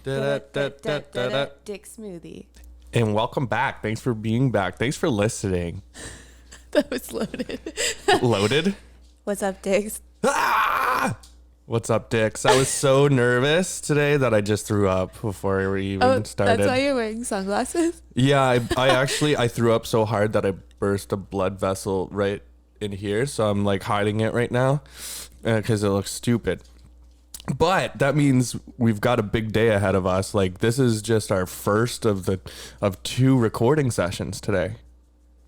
Dick smoothie. And welcome back. Thanks for being back. Thanks for listening. That was loaded. Loaded? What's up, Dicks? Ah! What's up, Dicks? I was so nervous today that I just threw up before we even started. That's why you're wearing sunglasses? Yeah, I threw up so hard that I burst a blood vessel right in here. So I'm like hiding it right now because it looks stupid. But that means we've got a big day ahead of us. Like, this is just our first of two recording sessions today.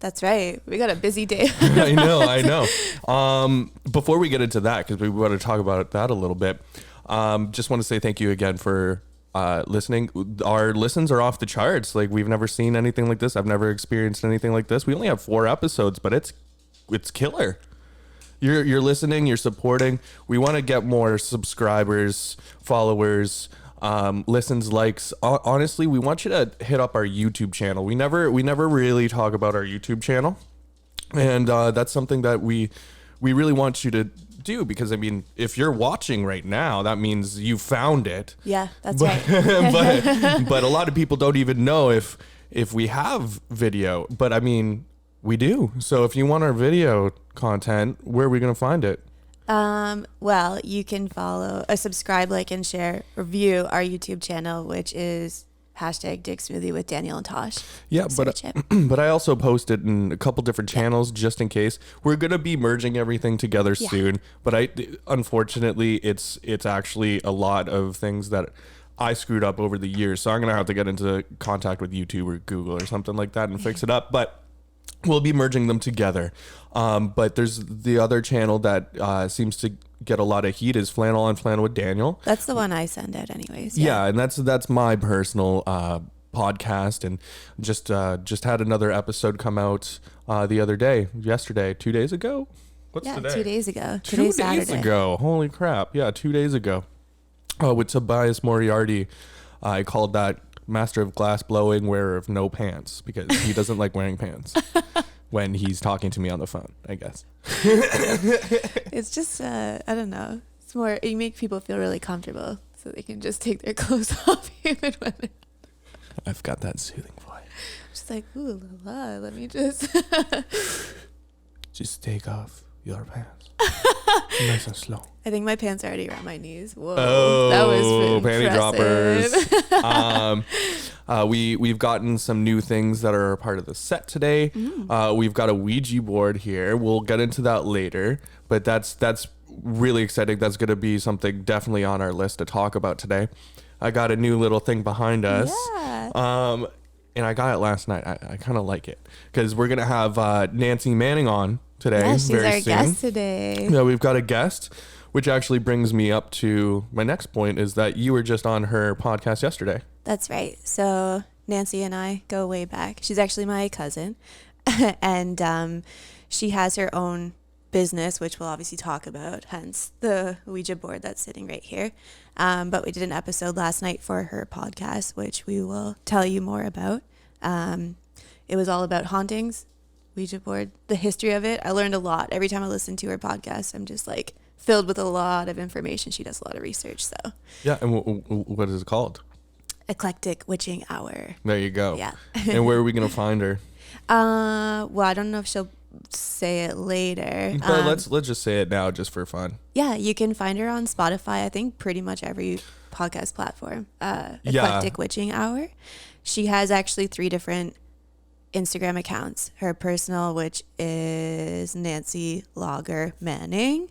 That's right. We got a busy day. I know. Before we get into that, because we want to talk about that a little bit, just want to say thank you again for listening. Our listens are off the charts. Like, we've never seen anything like this. I've never experienced anything like this. We only have 4 episodes, but it's killer. You're listening, you're supporting. We want to get more subscribers, followers, listens, likes. Honestly, we want you to hit up our YouTube channel. We never really talk about our YouTube channel, and that's something that we really want you to do, because I mean, if you're watching right now, that means you found it. Yeah, that's right. but a lot of people don't even know if we have video. But I mean, we do. So if you want our video content, where are we going to find it? Well, you can follow, subscribe, like, and share, review our YouTube channel, which is #DickSmoothie with Daniel and Tash. Yeah, but I also post it in a couple different channels just in case. We're going to be merging everything together soon, but unfortunately, it's actually a lot of things that I screwed up over the years. So I'm going to have to get into contact with YouTube or Google or something like that and fix it up. But we'll be merging them together. But there's the other channel that seems to get a lot of heat is Flannel on Flannel with Daniel. That's the one I send out anyways. Yeah, and that's my personal podcast, and just had another episode come out yesterday, 2 days ago. What's today? 2 days ago. 2 days Saturday. ago. Holy crap. Yeah, 2 days ago. With Tobias Moriarty. I called that Master of Glass Blowing, Wearer of No Pants, because he doesn't like wearing pants when he's talking to me on the phone, I guess. It's just, I don't know. It's more, you make people feel really comfortable so they can just take their clothes off even when they're... I've got that soothing voice. Just like, ooh, la la, let me just... Just take off your pants. Nice and slow. I think my pants are already around my knees. Whoa. Oh, that was panty impressive. droppers. We've gotten some new things that are a part of the set today. We've got a Ouija board here. We'll get into that later, but that's really exciting. That's going to be something definitely on our list to talk about today. I got a new little thing behind us. Yeah. And I got it last night. I kind of like it because we're going to have Nancy Manning on today. Yeah, she's very our soon. guest today. Yeah, we've got a guest, which actually brings me up to my next point, is that you were just on her podcast yesterday. That's right. So Nancy and I go way back. She's actually my cousin. And she has her own business, which we'll obviously talk about, hence the Ouija board that's sitting right here. But we did an episode last night for her podcast, which we will tell you more about. It was all about hauntings, Ouija board, the history of it. I learned a lot. Every time I listen to her podcast, I'm just like filled with a lot of information. She does a lot of research. So yeah. And what is it called? Eclectic Witching Hour. There you go. Yeah. And where are we going to find her? Well, I don't know if she'll say it later. But let's just say it now just for fun. Yeah, you can find her on Spotify. I think pretty much every podcast platform. Eclectic Witching Hour. She has actually 3 different Instagram accounts. Her personal, which is Nancy Lager Manning.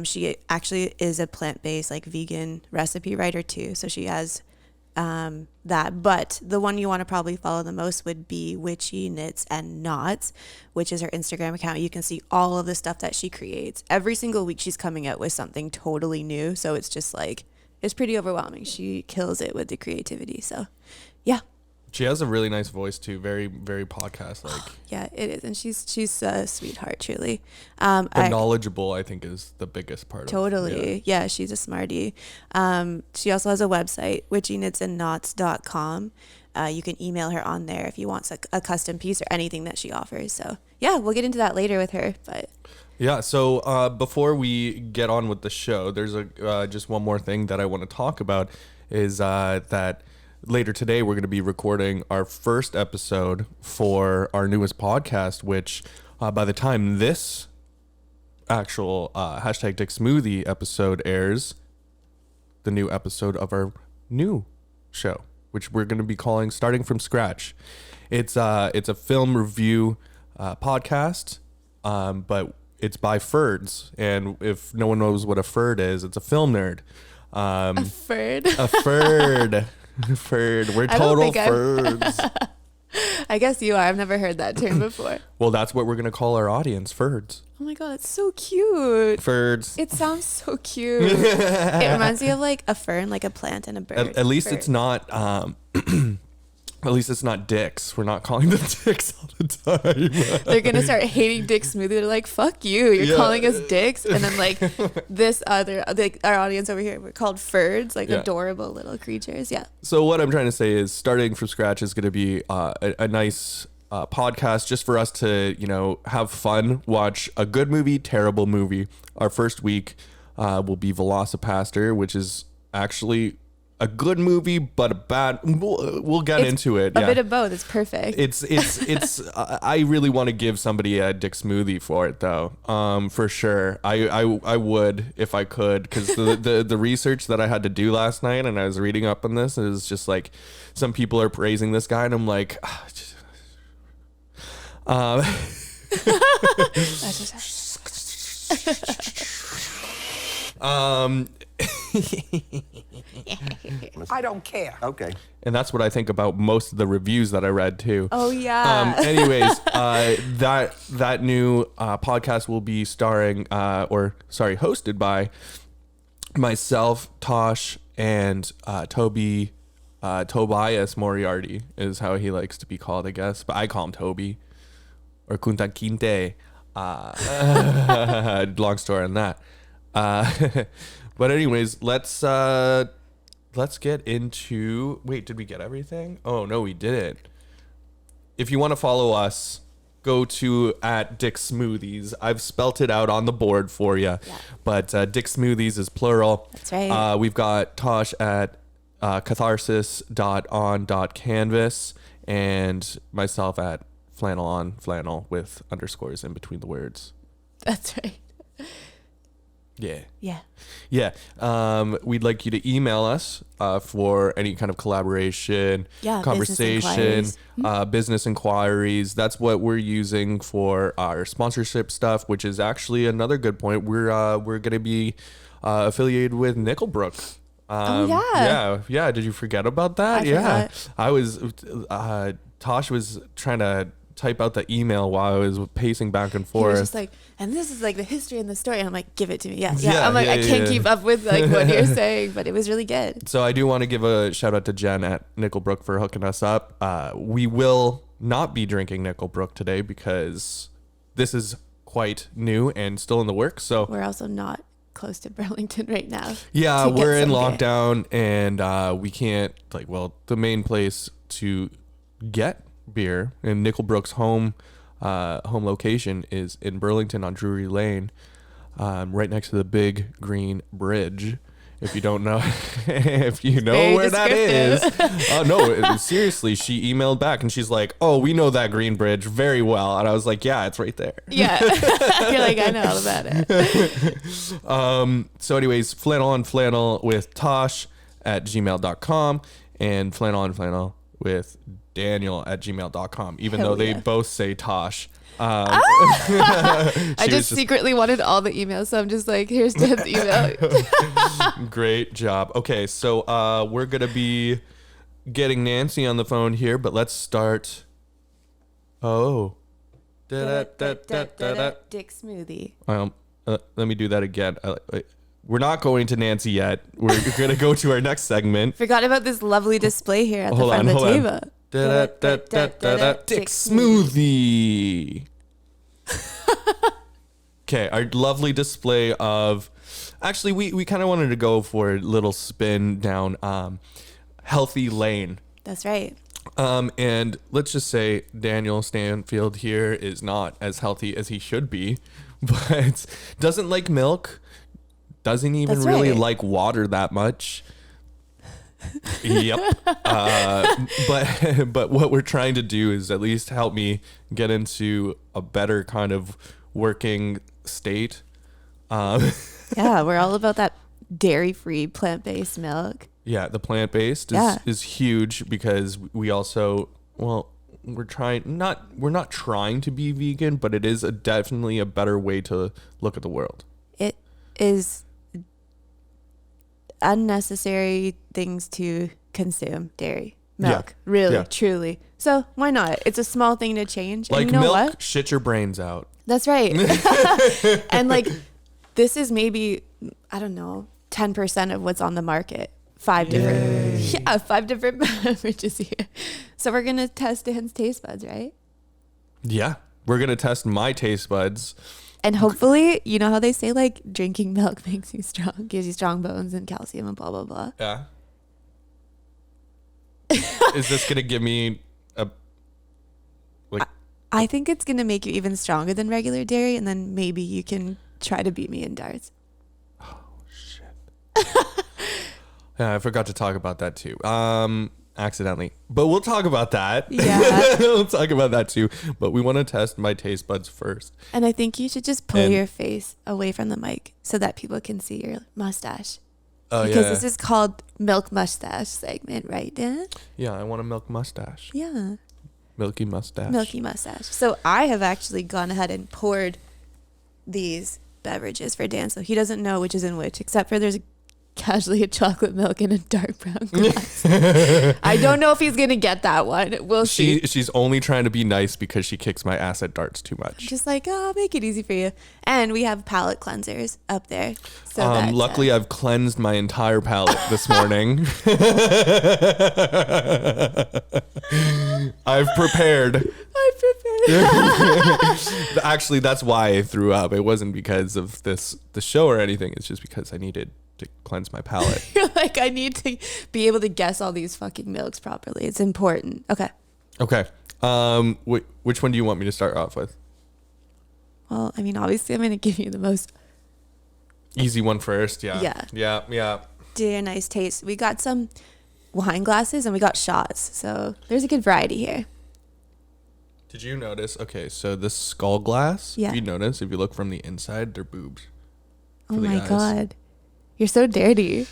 She actually is a plant-based, like, vegan recipe writer too. So she has that. But the one you want to probably follow the most would be Witchy Knits and Knots, which is her Instagram account. You can see all of the stuff that she creates. Every single week she's coming out with something totally new. So it's just like, it's pretty overwhelming. She kills it with the creativity. So yeah. She has a really nice voice too. Very, very podcast like. Yeah, it is. And she's a sweetheart, truly. Knowledgeable, I think, is the biggest part. Totally. Yeah, she's a smartie. She also has a website, witchyknitsandknots.com. You can email her on there if you want a custom piece or anything that she offers. So yeah, we'll get into that later with her. But Yeah. So before we get on with the show, there's just one more thing that I want to talk about is that later today we're going to be recording our first episode for our newest podcast, which by the time this actual hashtag Dick Smoothie episode airs, the new episode of our new show, which we're going to be calling Starting From Scratch. It's a film review podcast, but it's by Ferds. And if no one knows what a Ferd is, it's a film nerd. A Ferd? A Ferd. Ferd. We're total Ferds. I guess you are. I've never heard that term before. Well, that's what we're going to call our audience, Ferds. Oh my God, it's so cute. Ferds. It sounds so cute. It reminds me of like a fern, like a plant and a bird. At least it's not... At least it's not dicks. We're not calling them dicks all the time. They're going to start hating Dick Smoothie. They're like, fuck you. You're calling us dicks. And then like this other, like our audience over here, we're called Ferds, like adorable little creatures. Yeah. So what I'm trying to say is Starting From Scratch is going to be a nice podcast just for us to, have fun, watch a good movie, terrible movie. Our first week will be Velocipaster, which is actually a good movie, but a bad. We'll get into it. A bit of both. It's perfect. It's. I really want to give somebody a Dick Smoothie for it, though. For sure. I would if I could, because the research that I had to do last night, and I was reading up on this, is just like some people are praising this guy, and I'm like, I don't care. Okay. And that's what I think about most of the reviews that I read too. Oh yeah. Anyways, that new podcast will be hosted by myself, Tash, and Tobias Moriarty is how he likes to be called, I guess. But I call him Toby or Kunta Kinte. Long story on that. But anyways, let's get into... Wait, did we get everything? Oh, no, we didn't. If you want to follow us, go to @Dick Smoothies. I've spelt it out on the board for you. Yeah. But Dick Smoothies is plural. That's right. We've got Tosh at catharsis.on.canvas and myself at flannel on flannel with underscores in between the words. That's right. Yeah. We'd like you to email us for any kind of collaboration, conversation, business inquiries. That's what we're using for our sponsorship stuff, which is actually another good point. We're going to be affiliated with Nickelbrook. Yeah. Did you forget about that? I was. Tosh was trying to type out the email while I was pacing back and forth. He was just like, and this is like the history and the story. And I'm like, give it to me. Yeah. I'm like, I can't keep up with like what you're saying, but it was really good. So I do want to give a shout out to Jen at Nickelbrook for hooking us up. We will not be drinking Nickelbrook today because this is quite new and still in the works. So we're also not close to Burlington right now. Yeah, we're in lockdown and we can't the main place to get beer and Nickelbrook's home location is in Burlington on Drury Lane, right next to the big green bridge. If you don't know, if you know where that is. No, seriously, she emailed back and she's like, oh, we know that green bridge very well. And I was like, yeah, it's right there. Yeah. You're like, I know all about it. So anyways, flannel on flannel with Tosh at gmail.com and flannel on flannel with Daniel at gmail.com, even though they both say Tosh. I just secretly wanted all the emails, so I'm just like, here's Dan's email. Great job. Okay, so we're gonna be getting Nancy on the phone here, but let's start. Dick Smoothie. Let me do that again. We're not going to Nancy yet. We're gonna go to our next segment. Forgot about this lovely display here at the front of the table. Dick Smoothie. Okay, our lovely display of... Actually, we kind of wanted to go for a little spin down healthy lane. That's right. And let's just say Daniel Stanfield here is not as healthy as he should be. but doesn't like milk. Doesn't even That's really right. like water that much. Yep. But what we're trying to do is at least help me get into a better kind of working state. Yeah, we're all about that dairy-free, plant-based milk. Yeah, the plant-based is huge because we also, well, we're not trying to be vegan, but it is definitely a better way to look at the world. It is unnecessary things to consume, dairy, milk, really, truly. So why not? It's a small thing to change. Like, and you know milk, what? shit your brains out. That's right. And like, this is maybe, I don't know, 10% of what's on the market. 5 different beverages here. So we're going to test Dan's taste buds, right? Yeah. We're going to test my taste buds. And hopefully, you know how they say like drinking milk makes you strong, gives you strong bones and calcium and blah, blah, blah. Yeah. Is this going to give me a, like, I think it's going to make you even stronger than regular dairy. And then maybe you can try to beat me in darts. Oh, shit. Yeah, I forgot to talk about that too. Accidentally. But we'll talk about that. Yeah. We'll talk about that too. But we want to test my taste buds first. And I think you should just pull your face away from the mic so that people can see your mustache. Oh, because yeah. this is called Milk Mustache segment, right, Dan? Yeah, I want a milk mustache. Yeah. Milky mustache. Milky mustache. So I have actually gone ahead and poured these beverages for Dan, so he doesn't know which is in which, except for there's casually a chocolate milk in a dark brown glass. I don't know if he's gonna get that one. We'll see. She's only trying to be nice because she kicks my ass at darts too much. Just like, oh, I'll make it easy for you. And we have palate cleansers up there. So that, luckily I've cleansed my entire palate this morning. I've prepared. Actually, that's why I threw up. It wasn't because of the show or anything. It's just because I needed to cleanse my palate. You're like, I need to be able to guess all these fucking milks properly. It's important. Okay. Okay. Which one do you want me to start off with? Well, I mean, obviously, I'm going to give you the most Easy one first. Yeah. Yeah. Dear nice taste. We got some wine glasses and we got shots. So there's a good variety here. Did you notice? Okay, so the skull glass. Yeah. If you notice, if you look from the inside, they're boobs. Oh my God. You're so dirty.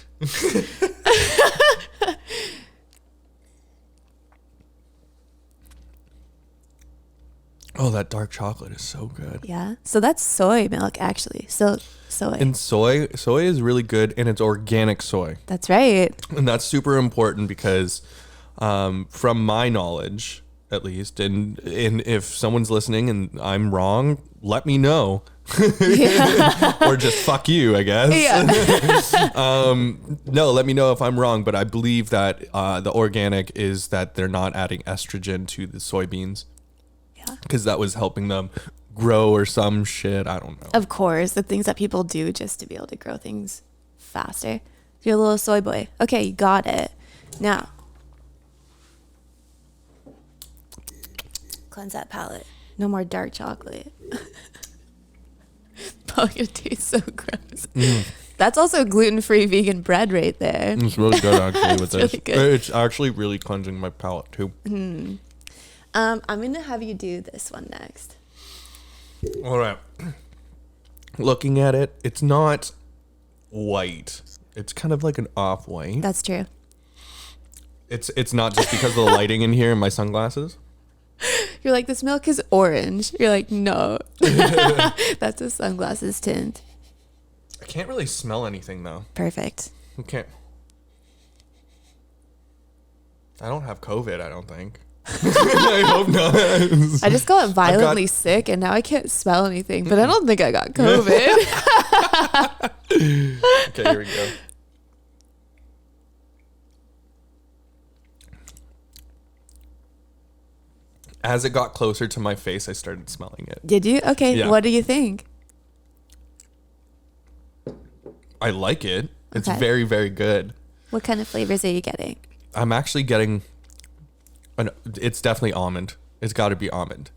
Oh, that dark chocolate is so good. Yeah. So that's soy milk, actually. So soy. And soy is really good, and it's organic soy. That's right. And that's super important because from my knowledge, at least, and if someone's listening and I'm wrong, let me know. Or just fuck you, I guess. Yeah. No, let me know if I'm wrong, but I believe that the organic is that they're not adding estrogen to the soybeans. Yeah. Because that was helping them grow or some shit. I don't know. Of course, the things that people do just to be able to grow things faster. You're a little soy boy. Okay, you got it. Now, cleanse that palate. No more dark chocolate. Probably gonna taste so gross. That's also gluten-free vegan bread right there. It's really good actually with this. Really good. It's actually really cleansing my palate too. I'm gonna have you do this one next. All right. Looking at it, it's not white. It's kind of like an off-white. That's true. It's not just because of the lighting in here and my sunglasses. You're like, this milk is orange. You're like, no. That's a sunglasses tint. I can't really smell anything though. Perfect. Okay. I don't have COVID, I don't think. I hope not. I just got violently sick and now I can't smell anything, but I don't think I got COVID. Okay, here we go. As it got closer to my face, I started smelling it. Did you? Okay. Yeah. What do you think? I like it. It's Okay. very, very good. What kind of flavors are you getting? I'm actually getting it's definitely almond. It's got to be almond.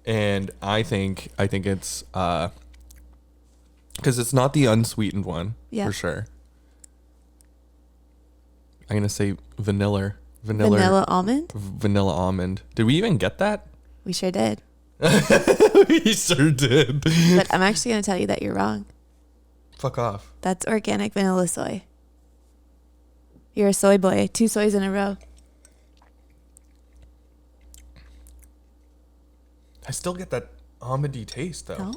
And I think it's because it's not the unsweetened one for sure. I'm gonna say vanilla almond. Vanilla almond. Did we even get that? We sure did. We sure did. But I'm actually gonna tell you that you're wrong. Fuck off. That's organic vanilla soy. You're a soy boy. 2 soys in a row. I still get that almondy taste though. No?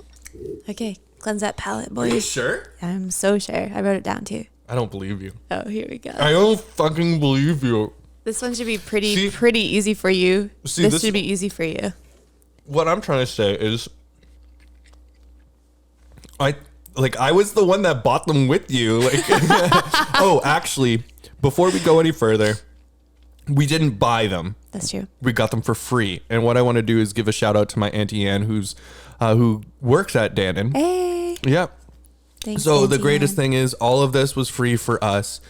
Okay. Cleanse that palate, Are you boys. sure? I'm so sure. I wrote it down too. I don't believe you. Oh, here we go. I don't fucking believe you. This one should be pretty easy for you. This should be easy for you. What I'm trying to say is I was the one that bought them with you. Like oh, actually, before we go any further, we didn't buy them. That's true. We got them for free. And what I want to do is give a shout out to my Auntie Ann who works at Dannon. Hey. Yep. Thanks, So Auntie the greatest Ann. thing is all of this was free for us.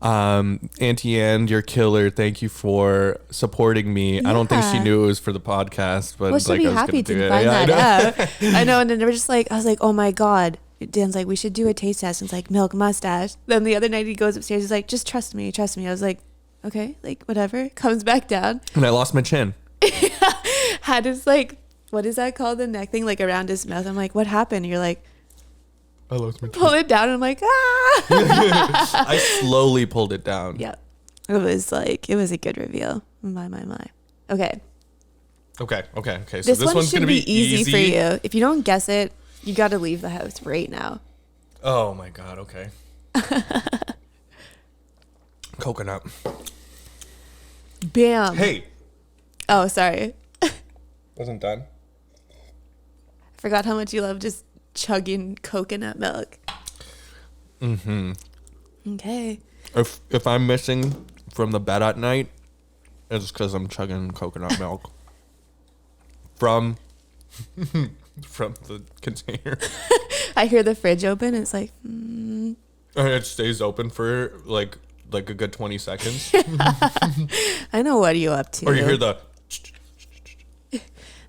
Auntie Ann, you're killer. Thank you for supporting me. I don't think she Yeah. knew it was for the podcast, but Well, she'll like be I was happy gonna do to it. find Yeah, I that know. out. I know. And then they were just like, I was like, oh my God. Dan's like, we should do a taste test. And it's like, MilkMoustache. Then the other night he goes upstairs. He's like, just trust me. Trust me. I was like, okay, like whatever. Comes back down. And I lost my chin. Had his like, what is that called? The neck thing like around his mouth. I'm like, what happened? You're like, I lost my chin. pull it down. And I'm like, ah. I slowly pulled it down. Yeah. It was a good reveal. My. Okay. Okay. So This this one one's should gonna be easy for you. If you don't guess it, you got to leave the house right now. Oh my God. Okay. Coconut. Bam. Hey. Oh, sorry. Wasn't done. Forgot how much you love just chugging coconut milk. Mm-hmm. Okay. If I'm missing from the bed at night, it's because I'm chugging coconut milk from the container. I hear the fridge open. It's like, And it stays open for like a good 20 seconds. I know what are you up to. Or you hear the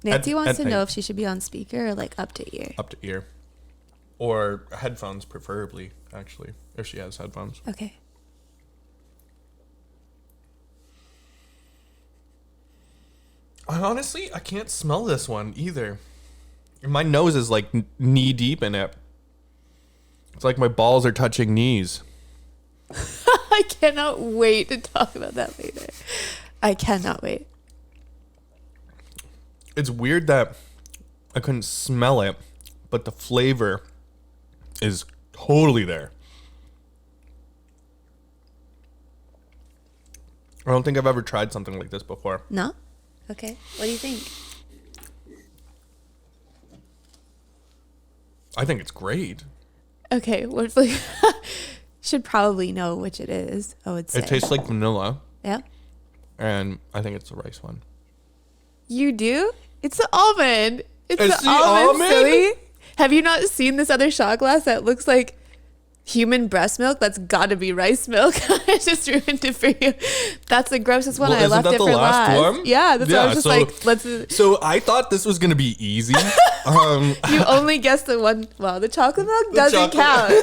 Nancy wants to at know night. if she should be on speaker or like up to ear. up to ear. Or headphones, preferably, actually, if she has headphones. Okay. I can't smell this one either. My nose is like knee deep in it. It's like my balls are touching knees. I cannot wait to talk about that later. I cannot wait. It's weird that I couldn't smell it, but the flavor is totally there. I don't think I've ever tried something like this before. No? Okay. What do you think? I think it's great. Okay. What flavor? Should probably know which it is, I would say. It tastes like vanilla, Yeah. and I think it's the rice one. You do? It's the almond. It's the the almond, almond? silly. Have you not seen this other shot glass that looks like human breast milk? That's got to be rice milk. I just ruined it for you. That's the grossest one. Well, I isn't left that it the for last last. one? Yeah, that's why I was just so- like, let's. So I thought this was gonna be easy. You only guessed the one. Well, the chocolate milk doesn't count.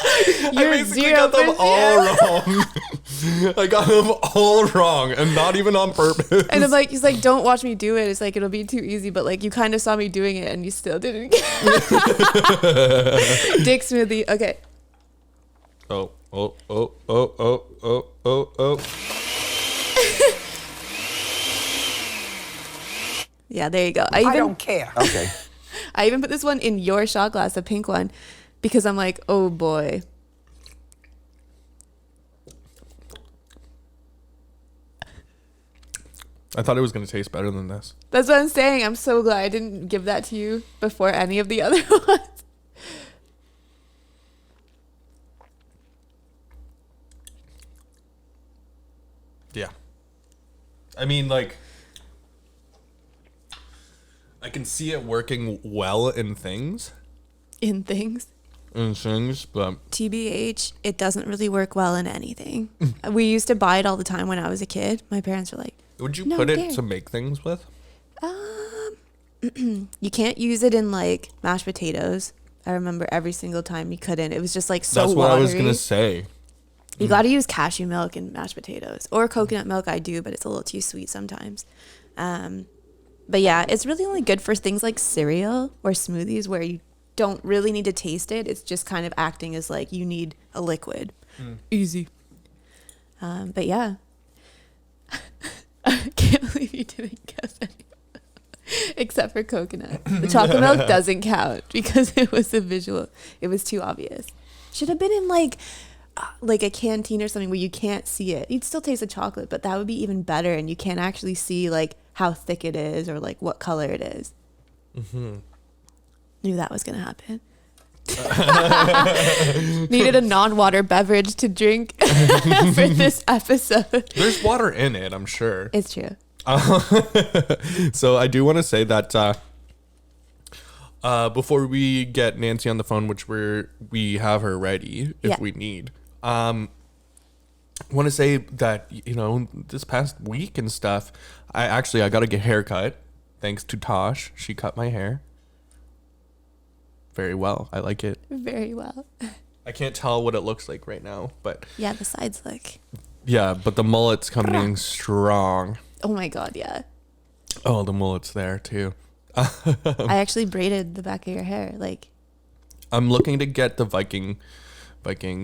I You're basically got them 0%. all wrong. I got them all wrong, and not even on purpose. And I'm like, he's like, don't watch me do it. It's like, it'll be too easy. But like, you kind of saw me doing it and you still didn't. Dick smoothie. Okay. Oh. Yeah, there you go. I don't care. Okay. I even put this one in your shot glass, a pink one, because I'm like, oh boy. I thought it was gonna taste better than this. That's what I'm saying. I'm so glad I didn't give that to you before any of the other ones. Yeah. I mean, like, I can see it working well in things. In things. But TBH, it doesn't really work well in anything. We used to buy it all the time when I was a kid. My parents were like, would you No, put it there. to make things with? You can't use it in like mashed potatoes. I remember every single time you couldn't. It was just like so That's what watery. I was gonna say. You got to use cashew milk in mashed potatoes or coconut milk. I do, but it's a little too sweet sometimes. But yeah, it's really only good for things like cereal or smoothies where you don't really need to taste it. It's just kind of acting as like you need a liquid. Easy. But yeah, I can't believe you didn't guess any. Except for coconut. The chocolate milk doesn't count because it was a visual. It was too obvious. Should have been in like a canteen or something where you can't see it. You'd still taste the chocolate, but that would be even better, and you can't actually see like how thick it is or like what color it is. Knew that was gonna happen. Needed a non-water beverage to drink for this episode. There's water in it, I'm sure. It's true. So I do want to say that before we get Nancy on the phone, which we have her ready if we need, I want to say that, you know, this past week and stuff, I got to get a haircut thanks to Tash. She cut my hair very well. I like it very well. I can't tell what it looks like right now, but yeah, the sides look. Yeah, but the mullet's coming in strong. Oh my God, yeah. Oh, the mullet's there too. I actually braided the back of your hair. Like, I'm looking to get the Viking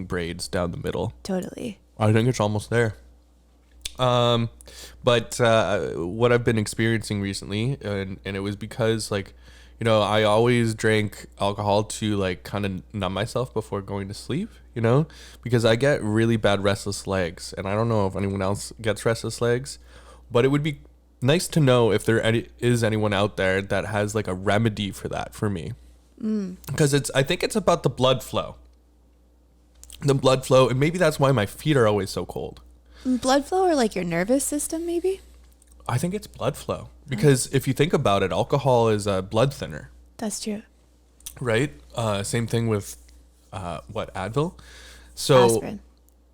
braids down the middle. Totally. I think it's almost there. But what I've been experiencing recently, and it was because, like, you know, I always drank alcohol to like kind of numb myself before going to sleep, you know, because I get really bad restless legs, and I don't know if anyone else gets restless legs. But it would be nice to know if there is anyone out there that has like a remedy for that for me. Because I think it's about the blood flow. The blood flow, and maybe that's why my feet are always so cold. Blood flow or like your nervous system, maybe? I think it's blood flow. Because if you think about it, alcohol is a blood thinner. That's true. Right? Same thing with, Advil? So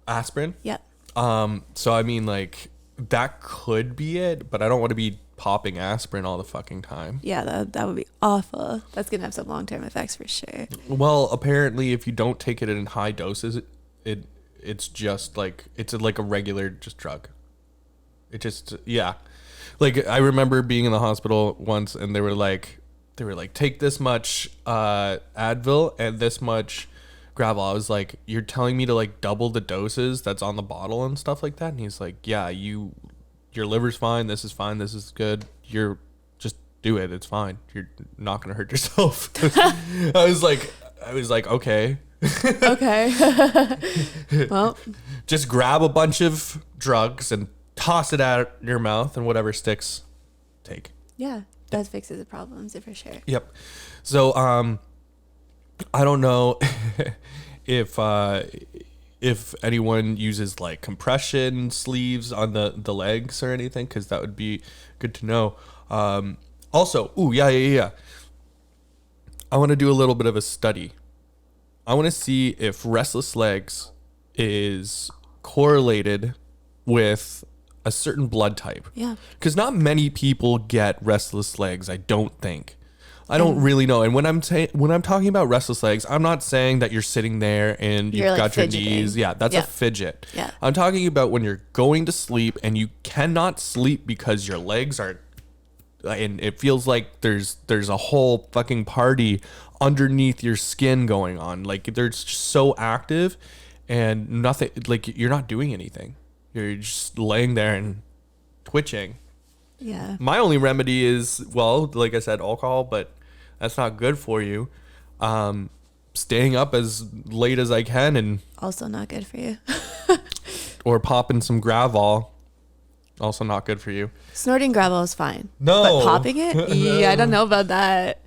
Aspirin? Yep. So I mean, like, that could be it, but I don't want to be popping aspirin all the fucking time. Yeah, that would be awful. That's gonna have some long-term effects for sure. Well, apparently, if you don't take it in high doses, it's just like like a regular just drug. It just like I remember being in the hospital once, and they were like take this much Advil and this much Gravel. I was like, you're telling me to like double the doses that's on the bottle and stuff like that? And he's like, yeah, your liver's fine. This is fine. This is good. You're just do it. It's fine. You're not going to hurt yourself. I was like, okay. Okay. Well, just grab a bunch of drugs and toss it at your mouth, and whatever sticks, take. Yeah, that fixes the problems for sure. Yep. So, I don't know if anyone uses like compression sleeves on the legs or anything, because that would be good to know. Also, I want to do a little bit of a study. I want to see if restless legs is correlated with a certain blood type. Yeah. Because not many people get restless legs, I don't think. I don't really know. And when I'm talking about restless legs, I'm not saying that you're sitting there and you've got your knees. Yeah, that's a fidget. Yeah. I'm talking about when you're going to sleep and you cannot sleep because your legs are, and it feels like there's a whole fucking party underneath your skin going on. Like they're just so active and nothing, like you're not doing anything. You're just laying there and twitching. Yeah. My only remedy is, well, like I said, alcohol, but that's not good for you. Staying up as late as I can and also not good for you. or popping some Gravol, also not good for you. Snorting Gravel is fine. No. But popping it? Yeah, I don't know about that.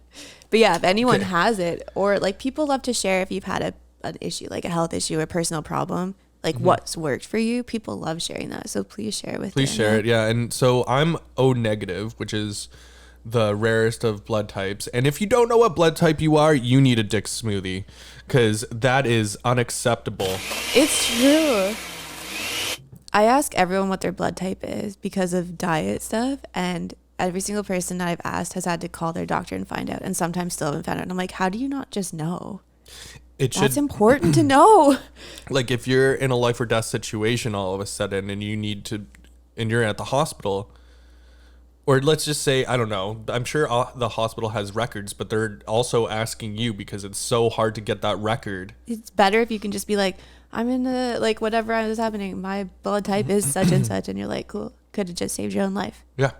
But yeah, if anyone has it, or like people love to share if you've had an issue, like a health issue or personal problem, like what's worked for you. People love sharing that. So please share with Please share it. Yeah. And so I'm O negative, which is the rarest of blood types. And if you don't know what blood type you are, you need a dick smoothie, because that is unacceptable. It's true. I ask everyone what their blood type is because of diet stuff, and every single person that I've asked has had to call their doctor and find out, and sometimes still haven't found out. And I'm like, how do you not just know? That's important to know. Like if you're in a life or death situation all of a sudden and and you're at the hospital, or let's just say, I don't know, I'm sure the hospital has records, but they're also asking you because it's so hard to get that record. It's better if you can just be like, I'm in like whatever is happening, my blood type is such and such, and you're like, cool, could have just saved your own life. Yeah.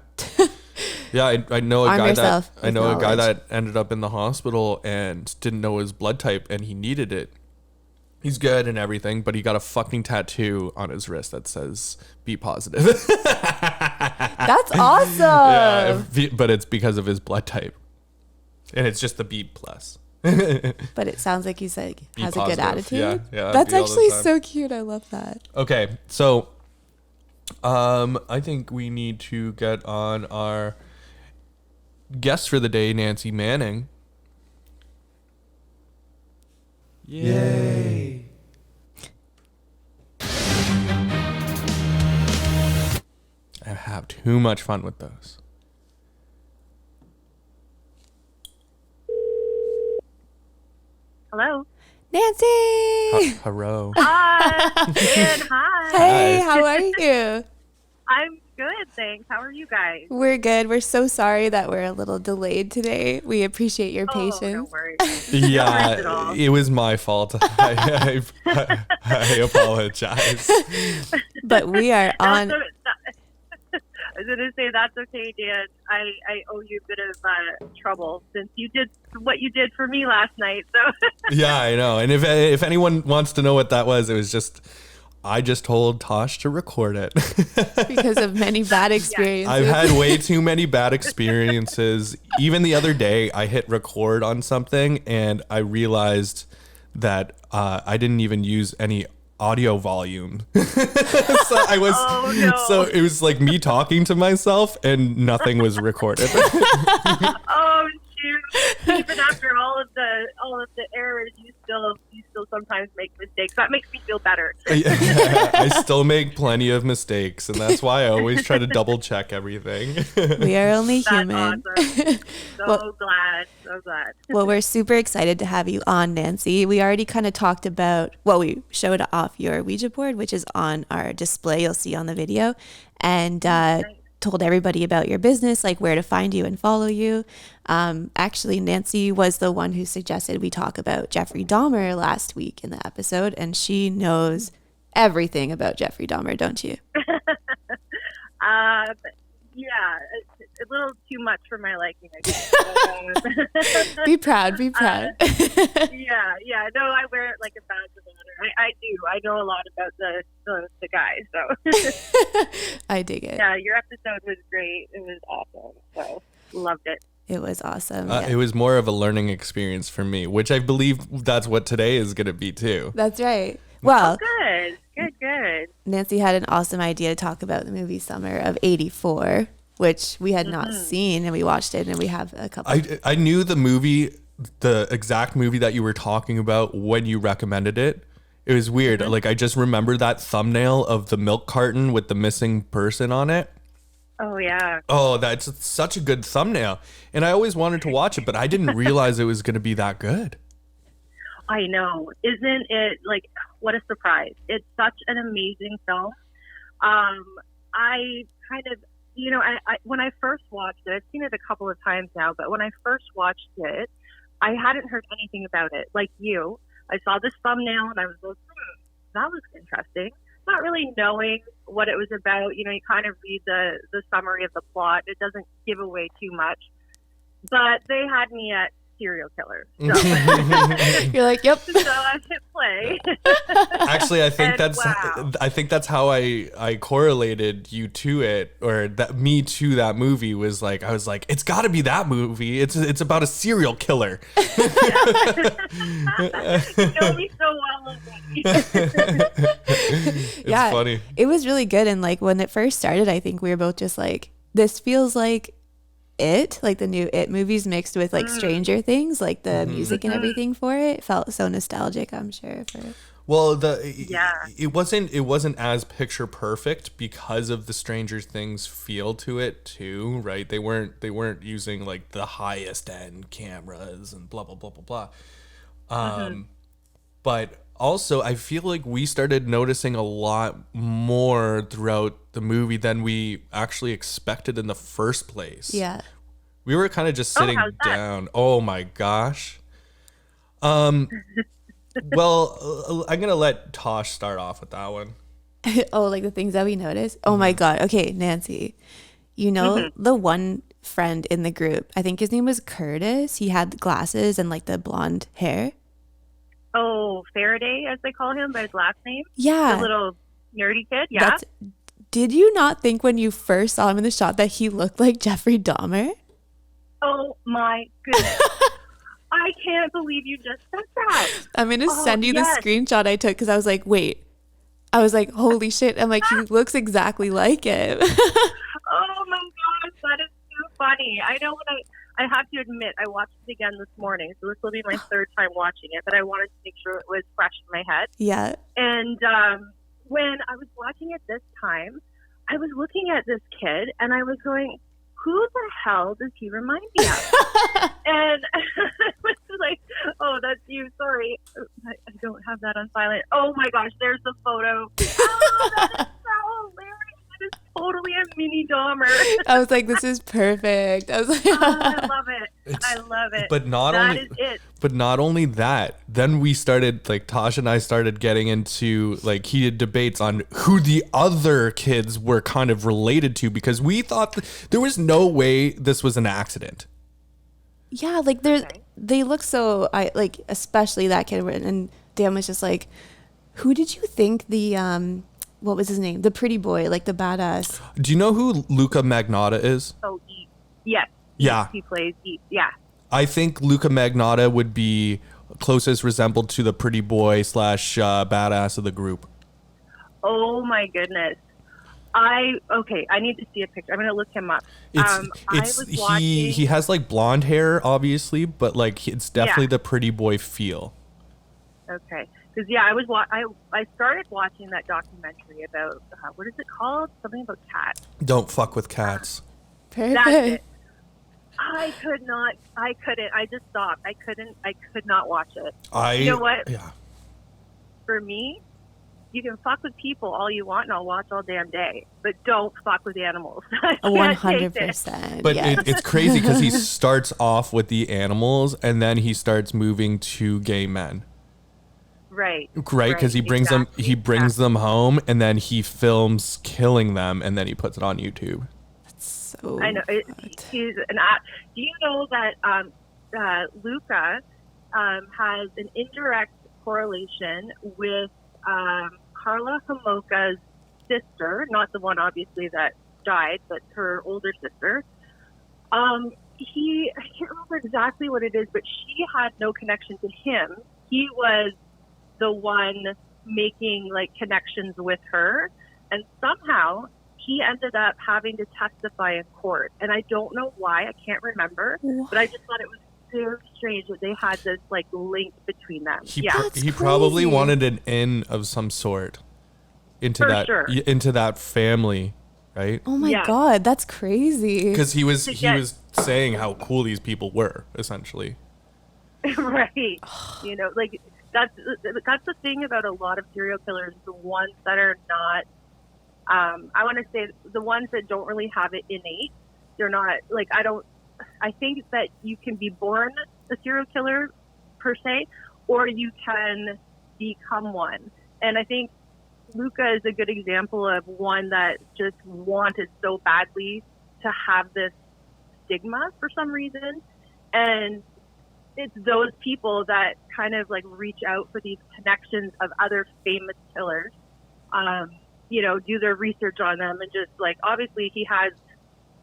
Yeah, I know a Arm guy yourself that ended up in the hospital and didn't know his blood type and he needed it. He's good and everything, but he got a fucking tattoo on his wrist that says "Be positive." That's awesome. Yeah, but it's because of his blood type, and it's just the B plus. But it sounds like he's like has a good attitude. Yeah. That's actually so cute. I love that. Okay, so I think we need to get on our guest for the day, Nancy Manning. Yay. I have too much fun with those. Hello. Nancy. Hello. Hi. Good. Hi. Hey, Hi. how are you? I'm good, thanks. How are you guys? We're good. We're so sorry that we're a little delayed today. We appreciate your Oh, patience. no worries. Yeah, it was my fault. I apologize. But we are on. I was going to say, that's okay, Dan. I owe you a bit of trouble since you did what you did for me last night. So Yeah, I know. And if anyone wants to know what that was, it was just, I just told Tash to record it. Because of many bad experiences. I've had way too many bad experiences. Even the other day, I hit record on something and I realized that I didn't even use any audio volume. So it was like me talking to myself and nothing was recorded. oh shoot! Even after all of the errors, you still sometimes make mistakes. That makes me feel better. I still make plenty of mistakes, and that's why I always try to double check everything. We are only That's human. awesome. So glad. Well, we're super excited to have you on, Nancy. We already kind of talked about, well, we showed off your Ouija board, which is on our display you'll see on the video, and told everybody about your business, like where to find you and follow you. Actually, Nancy was the one who suggested we talk about Jeffrey Dahmer last week in the episode, and she knows everything about Jeffrey Dahmer, don't you? Yeah, it's a little too much for my liking, I guess. Be proud. Yeah. No, I wear it like a badge of honor. I do. I know a lot about the guy, so. I dig it. Yeah, your episode was great. It was awesome. So, loved it. It was awesome. It was more of a learning experience for me, which I believe that's what today is going to be too. That's right. Well, Good. Nancy had an awesome idea to talk about the movie Summer of '84, which we had not seen, and we watched it, and we have a couple. I knew the exact movie that you were talking about when you recommended it. It was weird. Like I just remember that thumbnail of the milk carton with the missing person on it. Oh, yeah. Oh, that's such a good thumbnail. And I always wanted to watch it, but I didn't realize it was going to be that good. I know. Isn't it, like, what a surprise. It's such an amazing film. I kind of, I when I first watched it, I've seen it a couple of times now, but when I first watched it, I hadn't heard anything about it. Like you, I saw this thumbnail and I was like, that was interesting. Not really knowing what it was about. You kind of read the summary of the plot. It doesn't give away too much. But they had me at serial killer. So. You're like, yep. So I hit play. Actually, I think wow. I think that's how I correlated you to it, or that me to that movie was like, I was like, it's got to be that movie. It's about a serial killer. You know me so well. It's funny. It was really good, and like when it first started, I think we were both just like, this feels like It, like the new It movies mixed with like Stranger Things, like the music and everything for it felt so nostalgic, I'm sure. Well, it wasn't as picture perfect because of the Stranger Things feel to it too, right? They weren't using like the highest end cameras and blah blah blah blah blah. But also, I feel like we started noticing a lot more throughout the movie than we actually expected in the first place. Yeah. We were kind of just sitting down. Oh my gosh. Well, I'm going to let Tosh start off with that one. Oh, like the things that we noticed? Oh my God. Okay, Nancy. You know the one friend in the group, I think his name was Curtis. He had glasses and like the blonde hair. Oh, Faraday, as they call him by his last name? Yeah. The little nerdy kid? Yeah. Did you not think when you first saw him in the shot that he looked like Jeffrey Dahmer? Oh my goodness. I can't believe you just said that. I'm going to send you the screenshot I took because I was like, wait. I was like, holy shit. I'm like, he looks exactly like him. Oh my gosh, that is so funny. I know when I have to admit, I watched it again this morning, so this will be my third time watching it, but I wanted to make sure it was fresh in my head. Yeah. And when I was watching it this time, I was looking at this kid, and I was going, who the hell does he remind me of? And I was like, oh, that's you. Sorry. I don't have that on silent. Oh, my gosh. There's the photo. Oh, that is so hilarious. That is totally a mini Dahmer. I was like, this is perfect. I was like, oh, I love it. I love it. But that is it. But not only that, then we started, like, Tosh and I started getting into, like, heated debates on who the other kids were kind of related to, because we thought there was no way this was an accident. Yeah, like, they look so, like, especially that kid. And Dan was just like, who did you think the, what was his name? The pretty boy, like the badass. Do you know who Luca Magnotta is? Oh, Eat. Yes. Yeah. He plays Eat. Yeah. I think Luca Magnotta would be closest resembled to the pretty boy / badass of the group. Oh my goodness. I need to see a picture. I'm going to look him up. He has like blonde hair, obviously, but like it's definitely the pretty boy feel. Okay. Because I started watching that documentary about what is it called? Something about cats. Don't fuck with cats. Perfect. That's it. I couldn't. I just stopped. I could not watch it. You know what? Yeah. For me, you can fuck with people all you want, and I'll watch all damn day. But don't fuck with animals. 100%. But yes. it's crazy because he starts off with the animals, and then he starts moving to gay men. Right. Because he brings them home, and then he films killing them, and then he puts it on YouTube. So I know he's an. Do you know that Luca has an indirect correlation with Carla Homolka's sister, not the one obviously that died, but her older sister. I can't remember exactly what it is, but she had no connection to him. He was the one making like connections with her, and somehow he ended up having to testify in court. And I don't know why, I can't remember, but I just thought it was very strange that they had this like link between them. He probably wanted an in of some sort into that family, right? Oh my God, that's crazy. Because he was saying how cool these people were, essentially. Right. You know, like that's the thing about a lot of serial killers, the ones that are not I want to say the ones that don't really have it innate. They're not like, I think that you can be born a serial killer per se, or you can become one. And I think Luca is a good example of one that just wanted so badly to have this stigma for some reason. And it's those people that kind of like reach out for these connections of other famous killers. You know, do their research on them, and just like, obviously he has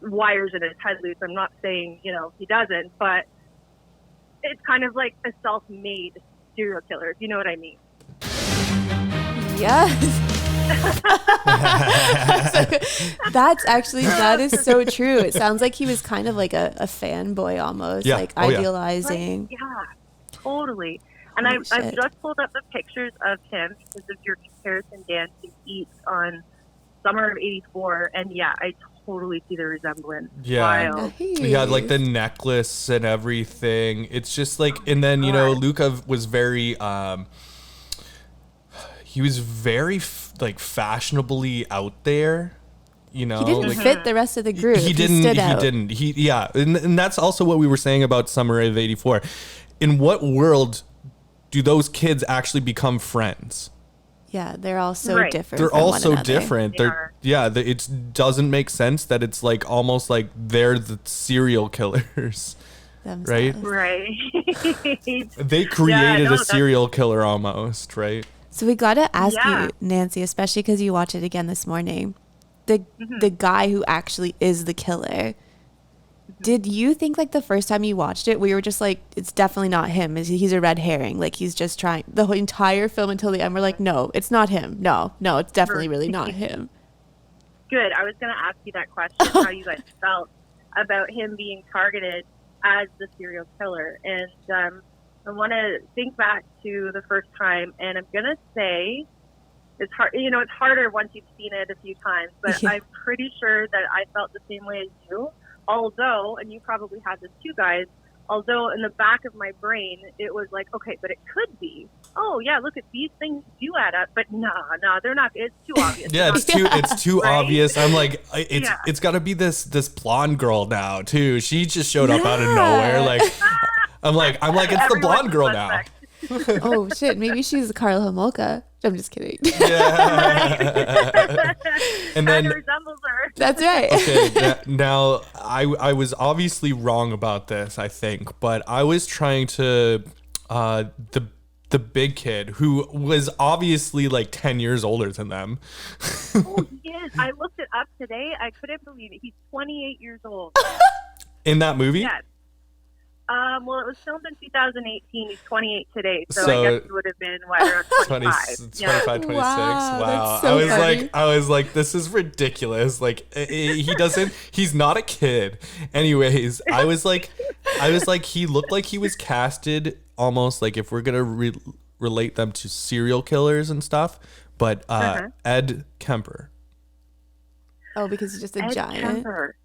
wires in his head loose. I'm not saying, you know, he doesn't, but it's kind of like a self-made serial killer, if you know what I mean. Yes. That is so true. It sounds like he was kind of like a fanboy almost, like idealizing. Right? Yeah, totally. And Holy I've shit. just pulled up the pictures of him because of your comparison dance to Eats on Summer of '84, and yeah, I totally see the resemblance. Yeah. Wild. Yeah, like the necklace and everything. It's just like, and then, you know, Luca was very, he was very like fashionably out there. You know, He didn't like, fit the rest of the group. He didn't. stood out. Yeah, and that's also what we were saying about Summer of '84. In what world do those kids actually become friends? Yeah, they're all so Right. different. They're from all one so another. different. They are. It doesn't make sense that it's like almost like they're the serial killers, right? Themselves. Right. They created a that's- serial killer almost, right? So we got to ask Yeah. you, Nancy, especially because you watched it again this morning. The Mm-hmm. the guy who actually is the killer. Did you think like the first time you watched it, we were just like, it's definitely not him. He's a red herring. Like he's just trying the whole entire film until the end. We're like, no, it's not him. No, it's definitely really not him. Good. I was going to ask you that question, how you guys felt about him being targeted as the serial killer. And I want to think back to the first time, and I'm going to say it's hard. You know, it's harder once you've seen it a few times, but Yeah. I'm pretty sure that I felt the same way as you. Although, and you probably had this too, guys, although in the back of my brain, it was like, okay, but it could be. Oh, yeah, look at these things do add up. But no, they're not. It's too obvious. Yeah, it's too Right? obvious. I'm like, Yeah. it's got to be this blonde girl now too. She just showed up out of Yeah. nowhere. Like, I'm like, it's the Everyone's blonde a girl now. suspect. Oh shit, maybe she's Carla Homolka. I'm just kidding. Yeah. And then Kinda resembles her. That's right. okay, now I was obviously wrong about this, I think, but I was trying to the big kid who was obviously like 10 years older than them. Oh, he is. I looked it up today. I couldn't believe it. He's 28 years old. In that movie? Yes. Well, it was filmed in 2018. He's 28 today, so So- I guess he would have been around 25. 25, Yeah. 26. Wow, Wow. that's so funny. I was like, this is ridiculous. Like he's not a kid. Anyways, I was like, he looked like he was casted almost like if we're going to relate them to serial killers and stuff, but Ed Kemper. Oh, because he's just a Ed giant. Kemper.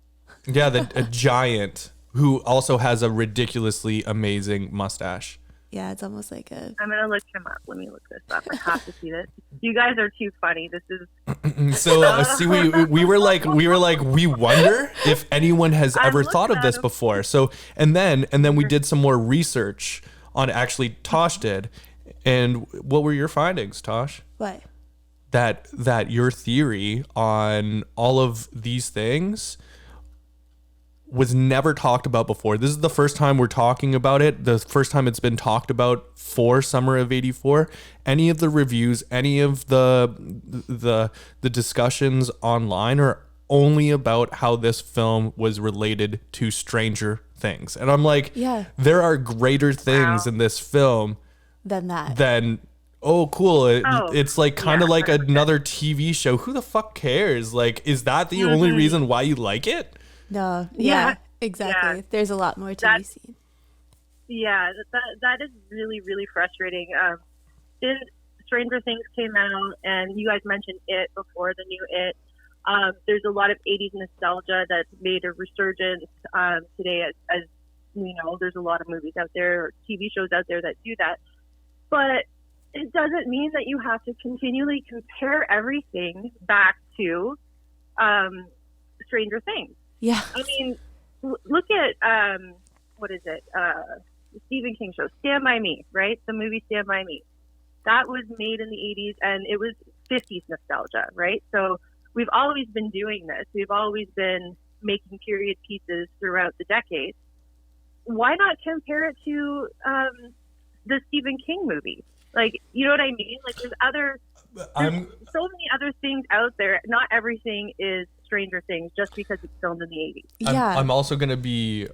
Yeah, a giant who also has a ridiculously amazing mustache. Yeah, it's almost like a. I'm going to look him up. Let me look this up. I have to see this. You guys are too funny. This is... So see, we were like, we wonder if anyone has I ever looked thought of at this him. before. So and then we did some more research on actually Tosh did, and what were your findings, Tosh? What? That your theory on all of these things was never talked about before. This is the first time we're talking about it. The first time it's been talked about for Summer of '84. Any of the reviews, any of the discussions online are only about how this film was related to Stranger Things. And I'm like, Yeah. there are greater things in this film Than that. than oh cool Oh, it's like kind of yeah, like 100%. another TV show. Who the fuck cares? Like, is that the only reason why you like it? No. Yeah. Yeah. Exactly. Yeah. There's a lot more to be That's- seen. Yeah, that is really, really frustrating. Since Stranger Things came out, and you guys mentioned It before, the new It, there's a lot of 80s nostalgia that's made a resurgence today. As we know, there's a lot of movies out there, or TV shows out there that do that. But it doesn't mean that you have to continually compare everything back to Stranger Things. Yeah. I mean, look at what is it? The Stephen King show, Stand By Me, right? The movie Stand By Me. That was made in the 80s, and it was 50s nostalgia, right? So we've always been doing this. We've always been making period pieces throughout the decades. Why not compare it to the Stephen King movie? Like, you know what I mean? Like, there's so many other things out there. Not everything is Stranger Things just because it's filmed in the 80s. Yeah. I'm also gonna be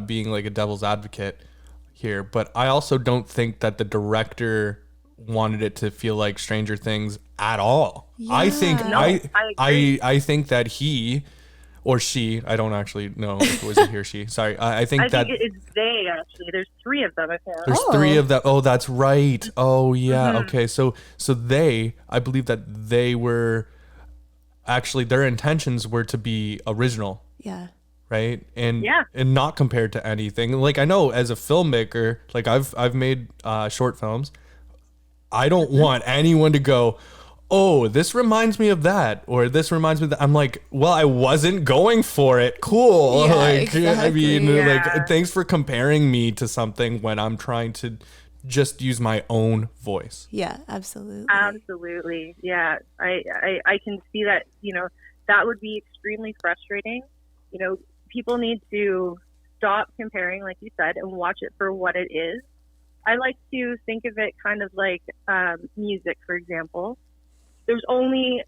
being like a devil's advocate here, but I also don't think that the director wanted it to feel like Stranger Things at all. I think Yeah. No, I agree. I think that he or she. I don't actually know if it was a he or she. Sorry. I think I think it's they, actually. There's 3 of them, I think. There's 3 of them. Oh, that's right. Oh, yeah. Okay. So they, I believe that they were actually, their intentions were to be original. Yeah. Right. And not compared to anything. Like, I know as a filmmaker, like I've made short films. I don't want anyone to go, oh, this reminds me of that, or this reminds me of that. I'm like, well, I wasn't going for it. Cool. Yeah, like, exactly. I mean, like, thanks for comparing me to something when I'm trying to just use my own voice. Yeah, absolutely. Absolutely. Yeah. I can see that, that would be extremely frustrating. People need to stop comparing, like you said, and watch it for what it is. I like to think of it kind of like music, for example. There's only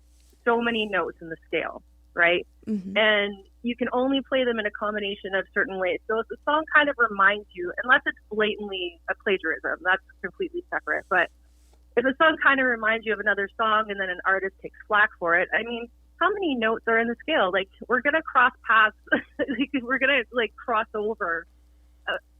so many notes in the scale, right? Mm-hmm. And you can only play them in a combination of certain ways. So if the song kind of reminds you, unless it's blatantly a plagiarism, that's completely separate. But if a song kind of reminds you of another song and then an artist takes flack for it, I mean, how many notes are in the scale? Like, we're going to cross paths. We're going to, cross over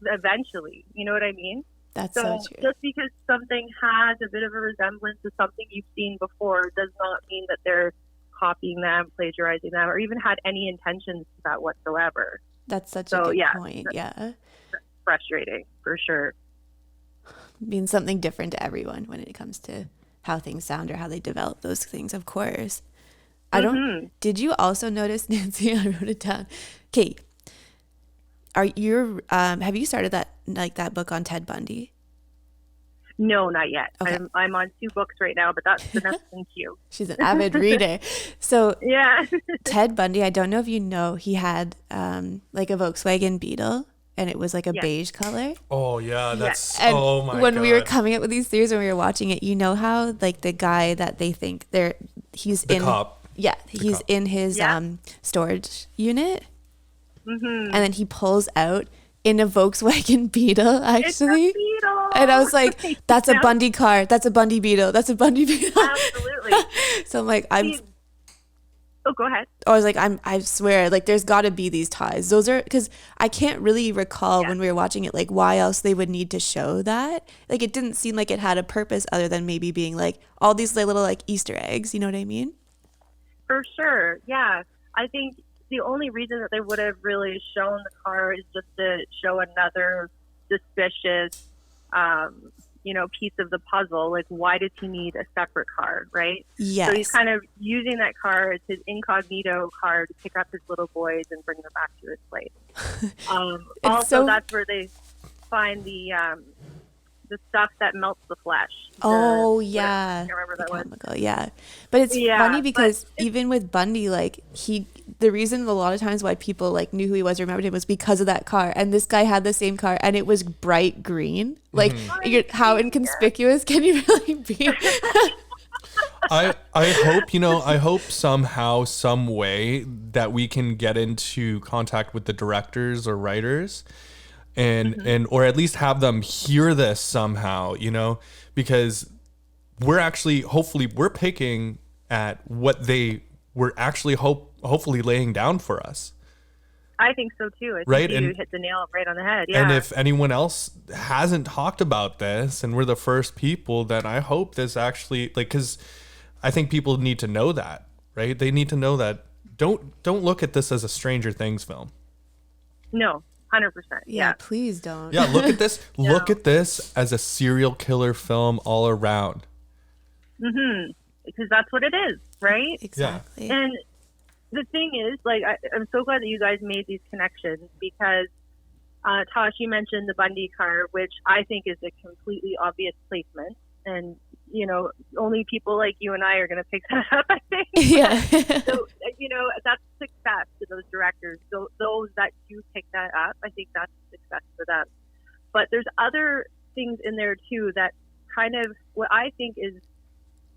eventually. You know what I mean? That's so true. Just because something has a bit of a resemblance to something you've seen before does not mean that they're copying them, plagiarizing them, or even had any intentions to that whatsoever. That's such a good point. Yeah. Frustrating, for sure. Being something different to everyone when it comes to how things sound or how they develop those things, of course. Did you also notice, Nancy, I wrote it down. Kate, have you started that book on Ted Bundy? No, not yet. Okay. I'm on 2 books right now, but that's the next in queue. She's an avid reader. So yeah. Ted Bundy, I don't know if you know, he had a Volkswagen Beetle, and it was like a beige color. Oh yeah, that's and oh my god. When we were coming up with these theories, when we were watching it, you know how like the guy that they think he's the in cop. Yeah, he's in his storage unit, and then he pulls out in a Volkswagen Beetle, actually. It's a Beetle. And I was like, that's a Bundy car. That's a Bundy Beetle. That's a Bundy Beetle. Absolutely. So I'm like, go ahead. I was like, I swear, like, there's got to be these ties. Those are, because I can't really recall when we were watching it, like, why else they would need to show that. Like, it didn't seem like it had a purpose other than maybe being, like, all these little, like, Easter eggs. You know what I mean? For sure. Yeah. I think the only reason that they would have really shown the car is just to show another suspicious, piece of the puzzle. Like, why does he need a separate car, right? Yes. So he's kind of using that car as his incognito car to pick up his little boys and bring them back to his place. Also, that's where they find the stuff that melts the flesh. Oh, yeah. I can't remember that one. Yeah. But it's funny because even with Bundy, like, the reason a lot of times why people, like, knew who he was, remembered him, was because of that car. And this guy had the same car, and it was bright green. Like, how inconspicuous can you really be? I hope somehow, some way that we can get into contact with the directors or writers and or at least have them hear this somehow, because we're actually, hopefully we're picking at what they were actually hopefully laying down for us. I think so too. I think you hit the nail right on the head. Yeah. And if anyone else hasn't talked about this and we're the first people, then I hope this actually, like, because I think people need to know that, right? They need to know that don't look at this as a Stranger Things film. No, 100%. Yeah. Please don't. Yeah, look at this. No. Look at this as a serial killer film all around. Mm-hmm. Because that's what it is, right? Exactly. Yeah. And the thing is, like, I'm so glad that you guys made these connections because, Tash, you mentioned the Bundy car, which I think is a completely obvious placement. And, only people like you and I are going to pick that up, I think. Yeah. So, that's success to those directors. So those that do pick that up, I think that's success for them. But there's other things in there, too, that kind of, what I think is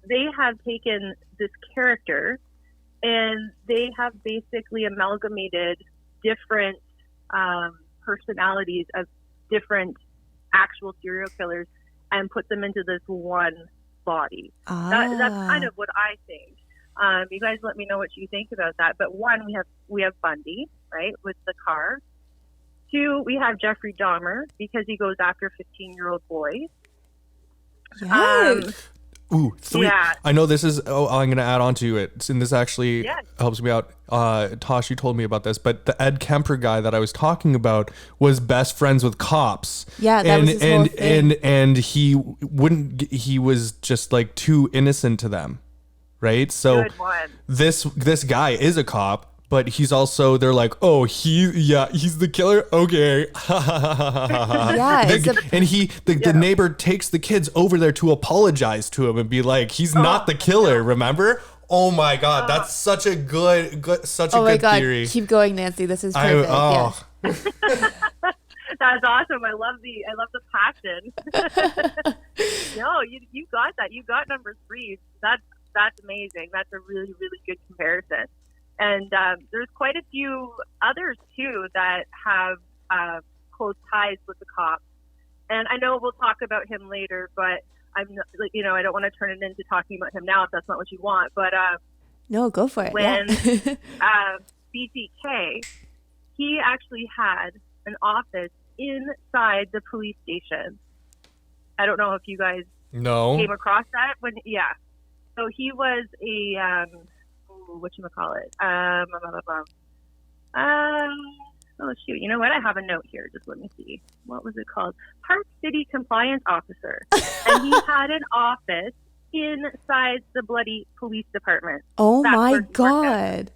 they have taken this character and they have basically amalgamated different personalities of different actual serial killers and put them into this one body. That's kind of what I think. You guys let me know what you think about that. But one, we have Bundy, right, with the car. Two, we have Jeffrey Dahmer because he goes after 15-year-old boys. Yes. Ooh, three. Yeah. I know this is, I'm going to add on to it. And this actually helps me out. Tosh, you told me about this, but the Ed Kemper guy that I was talking about was best friends with cops. Yeah, that was his whole thing. And he was just like too innocent to them. Right? So this guy is a cop. But he's also, they're like, oh, he's the killer. Okay. Yeah. The neighbor takes the kids over there to apologize to him and be like, he's not the killer. Remember? Oh my God. That's such a good theory. Keep going, Nancy. This is perfect. That's awesome. I love the passion. No, you got that. You got number 3. That's amazing. That's a really, really good comparison. And there's quite a few others, too, that have close ties with the cops. And I know we'll talk about him later, but I don't want to turn it into talking about him now if that's not what you want. But no, go for it. When BTK, he actually had an office inside the police station. I don't know if you guys came across that. So he was a... whatchamacallit? Oh shoot! You know what? I have a note here. Just let me see. What was it called? Park City Compliance Officer, and he had an office inside the bloody police department. Oh my God!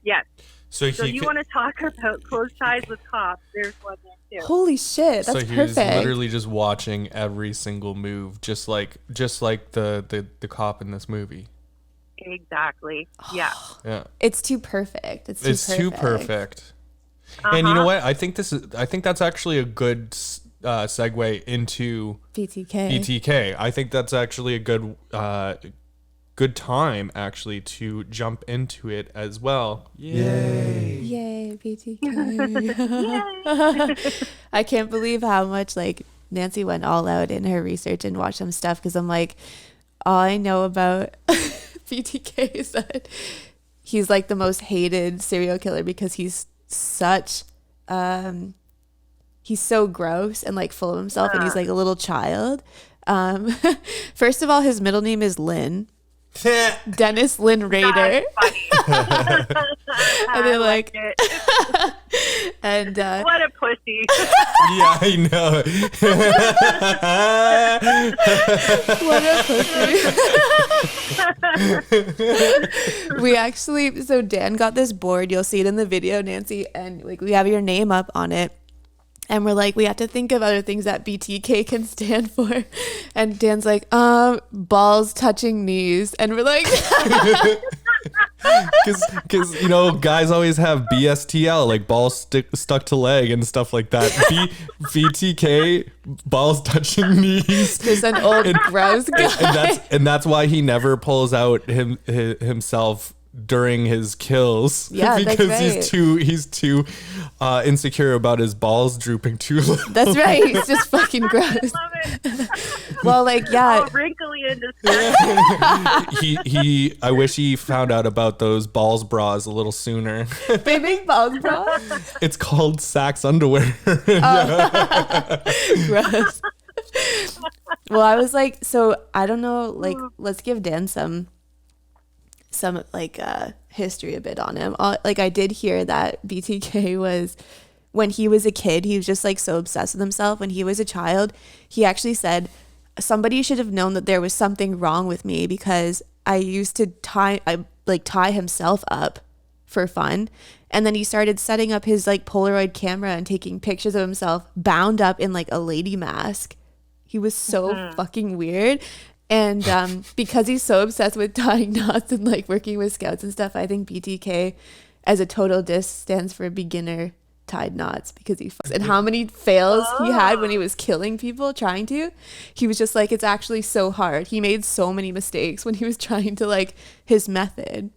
Yes. So you want to talk about close ties with cops? There's one there too. Holy shit! That's perfect. So he was literally just watching every single move, just like the cop in this movie. Exactly. Yeah. Yeah. It's too perfect. It's too perfect. And you know what? I think that's actually a good segue into BTK. I think that's actually a good time actually to jump into it as well. Yay, BTK. I can't believe how much like Nancy went all out in her research and watched some stuff because I'm like, all I know about BTK is that he's like the most hated serial killer because he's such he's so gross and like full of himself and he's like a little child. First of all, his middle name is Lynn. Dennis Lynn Rader. And they're like and what a pussy. Yeah, I know. What a pussy. We actually, so Dan got this board, you'll see it in the video, Nancy, and like we have your name up on it. And we're like, we have to think of other things that BTK can stand for. And Dan's like, balls touching knees. And we're like... Because guys always have BSTL, like balls stuck to leg and stuff like that. BTK, balls touching knees. Just an old gross guy. And that's why he never pulls out himself during his kills. Yeah, because that's right. he's too insecure about his balls drooping too low. That's right. He's just fucking gross. Well, like, yeah. Oh, wrinkly and disgusting. I wish he found out about those balls bras a little sooner. Big balls bra? It's called Sax underwear. Gross. Well, I was like, so I don't know, like, let's give Dan some like history a bit on him. Like I did hear that BTK was, when he was a kid, he was just like so obsessed with himself. When he was a child, he actually said, somebody should have known that there was something wrong with me because I used to tie himself up for fun. And then he started setting up his like Polaroid camera and taking pictures of himself bound up in like a lady mask. He was so fucking weird. And because he's so obsessed with tying knots and like working with scouts and stuff, I think BTK as a total diss stands for beginner tied knots because he fucks. And how many fails he had when he was killing people trying to. He was just like, it's actually so hard. He made so many mistakes when he was trying to like his method.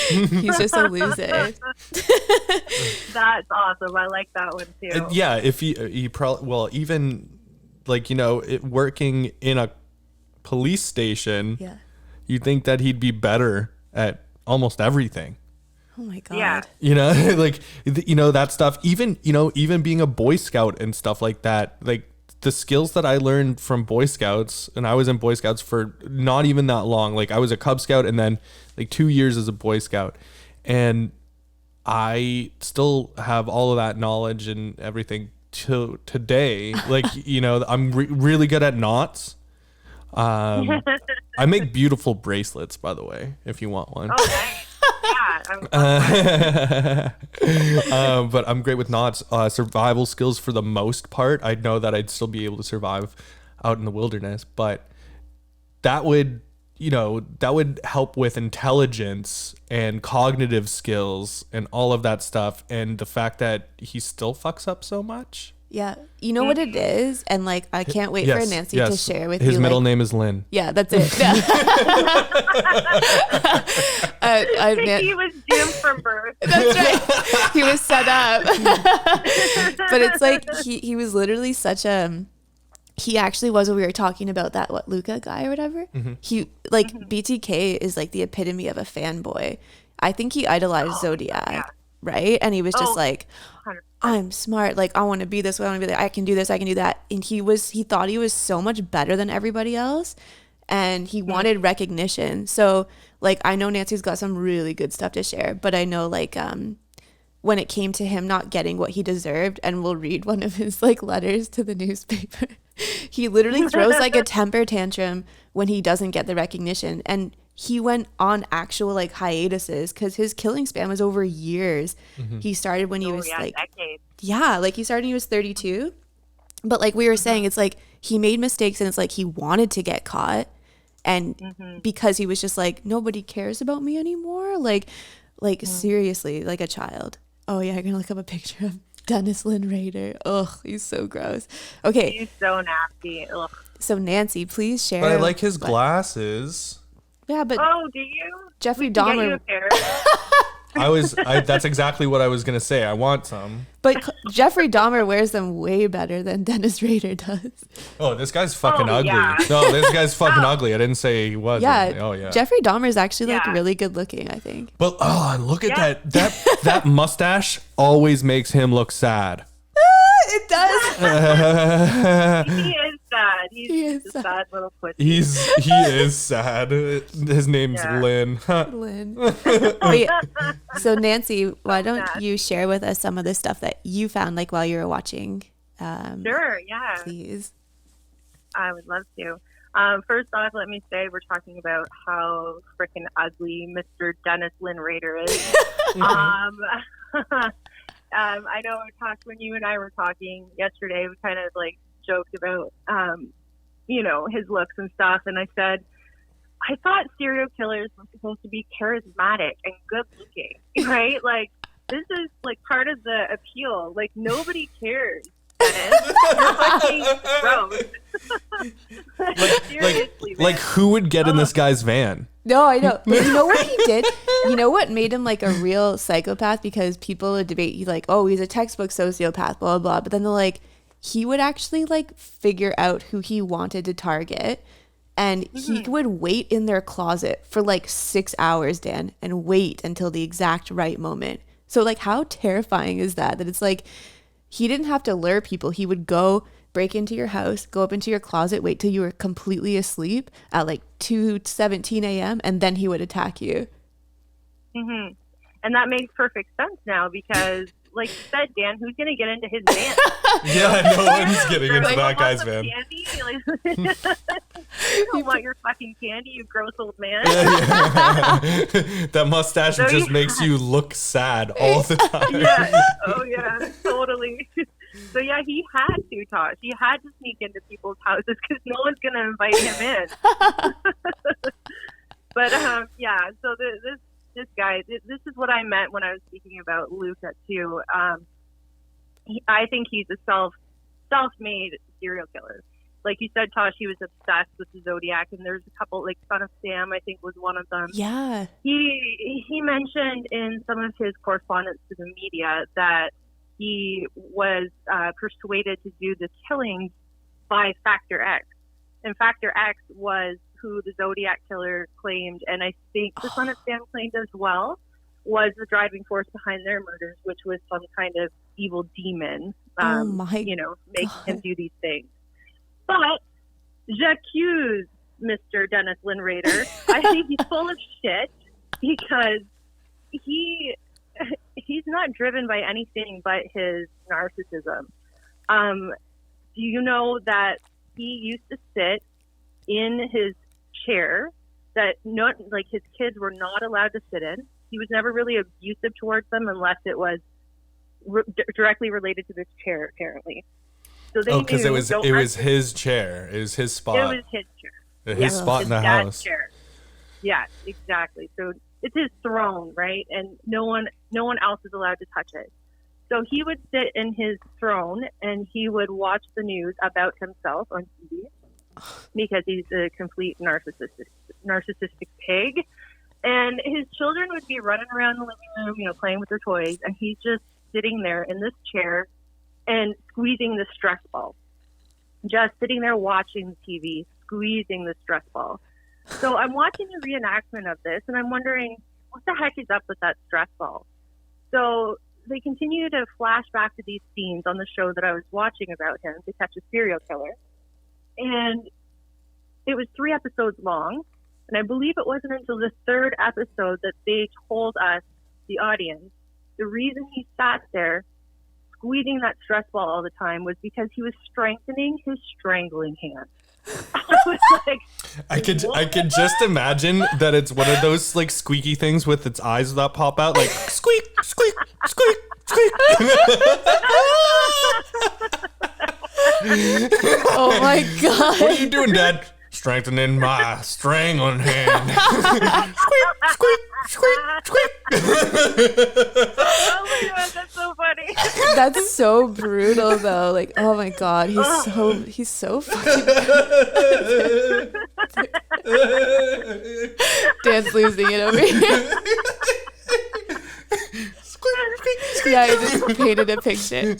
He's just a loser. That's awesome. I like that one too. Yeah, if he probably, well, even like, working in a police station, You'd think that he'd be better at almost everything. Oh my God. Yeah. You know, like, you know, that stuff, even, you know, even being a Boy Scout and stuff like that, like the skills that I learned from Boy Scouts, and I was in Boy Scouts for not even that long. Like I was a Cub Scout and then like 2 years as a Boy Scout. And I still have all of that knowledge and everything to today. Like, you know, I'm really good at knots. I make beautiful bracelets, by the way, if you want one. Okay. But I'm great with knots. Survival skills for the most part. I know that I'd still be able to survive out in the wilderness, but that would, you know, that would help with intelligence and cognitive skills and all of that stuff. And the fact that he still fucks up so much. Yeah. You know what it is? And like, I can't wait for Nancy to share with you. His middle name is Lynn. Yeah, that's it. I think he was doomed from birth. That's right. He was set up. But it's like, he was literally such a, he actually was what we were talking about, that what Luca guy or whatever. Mm-hmm. He like BTK is like the epitome of a fanboy. I think he idolized Zodiac, right? And he was just like, 100%. I'm smart. Like I want to be this way. I want to be like, I can do this. I can do that. And he thought he was so much better than everybody else, and he wanted recognition. So like, I know Nancy's got some really good stuff to share, but I know like when it came to him not getting what he deserved, and we'll read one of his like letters to the newspaper. He literally throws like a temper tantrum when he doesn't get the recognition. And he went on actual like hiatuses because his killing span was over years. Mm-hmm. He started when he was like, decades. Yeah, like he started when he was 32. But like we were saying, it's like he made mistakes, and it's like he wanted to get caught. And because he was just like, nobody cares about me anymore. Like seriously, like a child. Oh yeah, I'm going to look up a picture of Dennis Lynn Rader. Ugh, he's so gross. Okay. He's so nasty. Ugh. So Nancy, please share. But I like his glasses. Yeah, but oh, do you? Jeffrey Dahmer. That's exactly what I was gonna say. I want some. But Jeffrey Dahmer wears them way better than Dennis Rader does. Oh, this guy's fucking ugly. Yeah. No, this guy's fucking ugly. I didn't say he was. Yeah. Oh yeah. Jeffrey Dahmer is actually like really good looking, I think. But look at that mustache always makes him look sad. It does. He is sad. He's a sad little pussy. He is sad. His name's Lynn. Lynn. Wait, so Nancy, why don't you share with us some of the stuff that you found like while you were watching? Sure, yeah. Please. I would love to. First off, let me say we're talking about how freaking ugly Mr. Dennis Lynn Rader is. I know when you and I were talking yesterday, we kind of like joked about, you know, his looks and stuff. And I said, I thought serial killers were supposed to be charismatic and good looking, right? Like, this is like part of the appeal. Like, nobody cares. Dennis. You're fucking gross. Seriously, like who would get in this guy's van? No, I know. But you know what he did? You know what made him like a real psychopath? Because people would debate, he's like, oh, he's a textbook sociopath, blah, blah, blah. But then they're like, he would actually like figure out who he wanted to target. And he would wait in their closet for like 6 hours, Dan, and wait until the exact right moment. So like, how terrifying is that? That it's like, he didn't have to lure people. He would go break into your house, go up into your closet, wait till you were completely asleep at like 2:17 a.m. and then he would attack you. Mm-hmm. And that makes perfect sense now because, like you said, Dan, who's going to get into his van? Yeah, no one's getting into that guy's van. Candy? Like, you don't want your fucking candy, you gross old man. That mustache just makes you look sad all the time. Yeah. Oh, yeah, totally. So, yeah, he had to, Tosh. He had to sneak into people's houses because no one's going to invite him in. But, yeah, so this guy, this is what I meant when I was speaking about Luca, too. I think he's a self-made serial killer. Like you said, Tosh, he was obsessed with the Zodiac, and there's a couple, like Son of Sam, I think, was one of them. Yeah. He mentioned in some of his correspondence to the media that he was persuaded to do the killings by Factor X. And Factor X was who the Zodiac killer claimed, and I think the Son of Sam claimed as well, was the driving force behind their murders, which was some kind of evil demon, making him do these things. But j'accuse Mr. Dennis Lynn Rader. I think he's full of shit because he's not driven by anything but his narcissism. Do you know that he used to sit in his chair that his kids were not allowed to sit in? He was never really abusive towards them unless it was directly related to this chair, apparently. So because it was his chair. It was his spot. It was his chair. His spot in the house. Chair. Yeah, exactly. So it's his throne, right? And no one else is allowed to touch it. So he would sit in his throne and he would watch the news about himself on TV because he's a complete narcissistic pig. And his children would be running around the living room, playing with their toys, and he's just sitting there in this chair and squeezing the stress ball. Just sitting there watching TV, squeezing the stress ball. So I'm watching the reenactment of this, and I'm wondering, what the heck is up with that stress ball? So they continue to flash back to these scenes on the show that I was watching about him, To Catch a Serial Killer. And it was 3 episodes long. And I believe it wasn't until the 3rd episode that they told us, the audience, the reason he sat there squeezing that stress ball all the time was because he was strengthening his strangling hand. I could just imagine that it's one of those like squeaky things with its eyes that pop out, like squeak, squeak, squeak, squeak. Oh my God. What are you doing, Dad? Strengthening my strangling hand. Squeak, squeak, squeak, squeak. Oh my God, that's so funny. That's so brutal though. Like, oh my God, he's so fucking Dan's losing it over here. Yeah, I just painted a picture.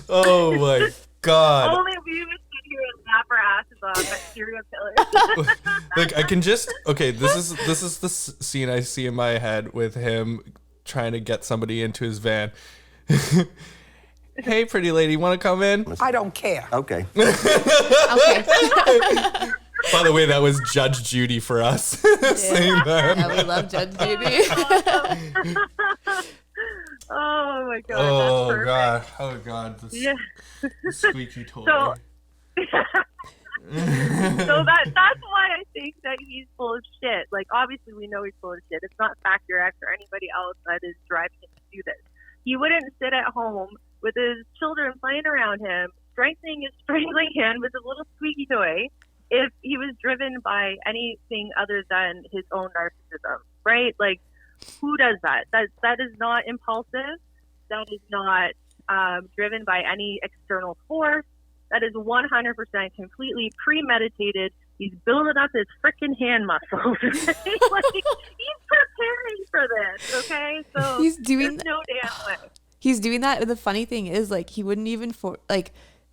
Oh my God. Only we would sit here and laugh our asses off at serial killers. Like I can just this is the scene I see in my head with him trying to get somebody into his van. Hey, pretty lady, want to come in? I don't care. Okay. Okay. By the way, that was Judge Judy for us saying that. Yeah, we love Judge Judy. Oh my God. Oh that's God. Oh God. The squeaky toy. So that's why I think that he's full of shit. Like, obviously we know he's full of shit. It's not Factor X or anybody else that is driving him to do this. He wouldn't sit at home with his children playing around him, strengthening his strangling hand with a little squeaky toy, if he was driven by anything other than his own narcissism, right? Like, who does that? That is not impulsive. That is not driven by any external force. That is 100% completely premeditated. He's building up his freaking hand muscles. Like, he's preparing for this, okay? So He's doing there's no damn way. He's doing that. The funny thing is, like, he wouldn't even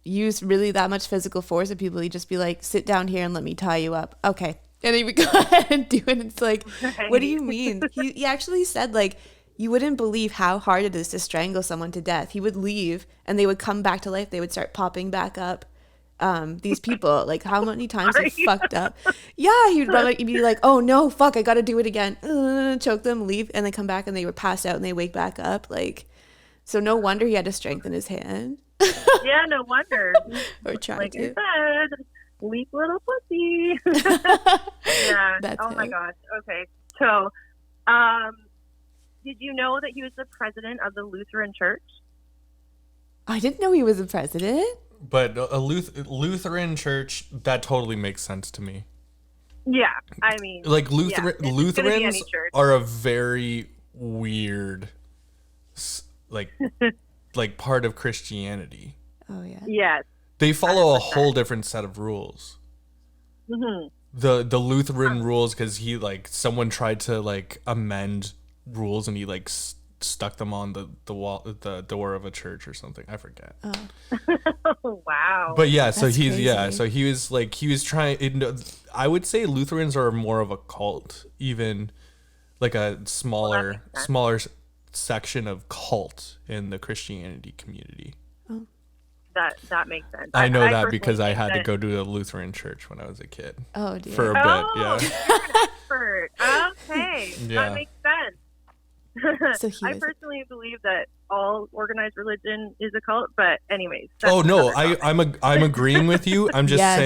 use really that much physical force at people. He'd just be like, sit down here and let me tie you up. Okay. And he would go ahead and do it. It's like, what do you mean? He actually said, like, you wouldn't believe how hard it is to strangle someone to death. He would leave and they would come back to life. They would start popping back up. These people, like, how many times he fucked up. Yeah, he'd be like, oh no, fuck, I gotta do it again. Choke them, leave, and then come back and they were passed out and they wake back up. Like, so no wonder he had to strengthen his hand. Yeah, no wonder. Or try like to. I said, weak little pussy. Yeah. That's oh my him. gosh. Okay. So, did you know that he was the president of the Lutheran Church? I didn't know he was a president. But a Lutheran church, that totally makes sense to me. Yeah, I mean, like Lutherans church. are a very weird, like part of Christianity. Oh yeah. Yes. They follow 100%. A whole different set of rules. Mm-hmm. The Lutheran rules, because someone tried to amend rules and he stuck them on the wall, the door of a church or something. I forget. Oh, wow. But yeah, so That's he's crazy. so he was trying. I would say Lutherans are more of a cult, even like a smaller section of cult in the Christianity community. That makes sense. I know that personally because I think had to that- go to a Lutheran church when I was a kid Oh dear. for a bit. Oh, Yeah. you're an expert. Okay, Yeah. that makes sense. So he I was- personally believe that all organized religion is a cult, but anyways. that's Oh no, another topic. I'm agreeing with you. I'm just Yes.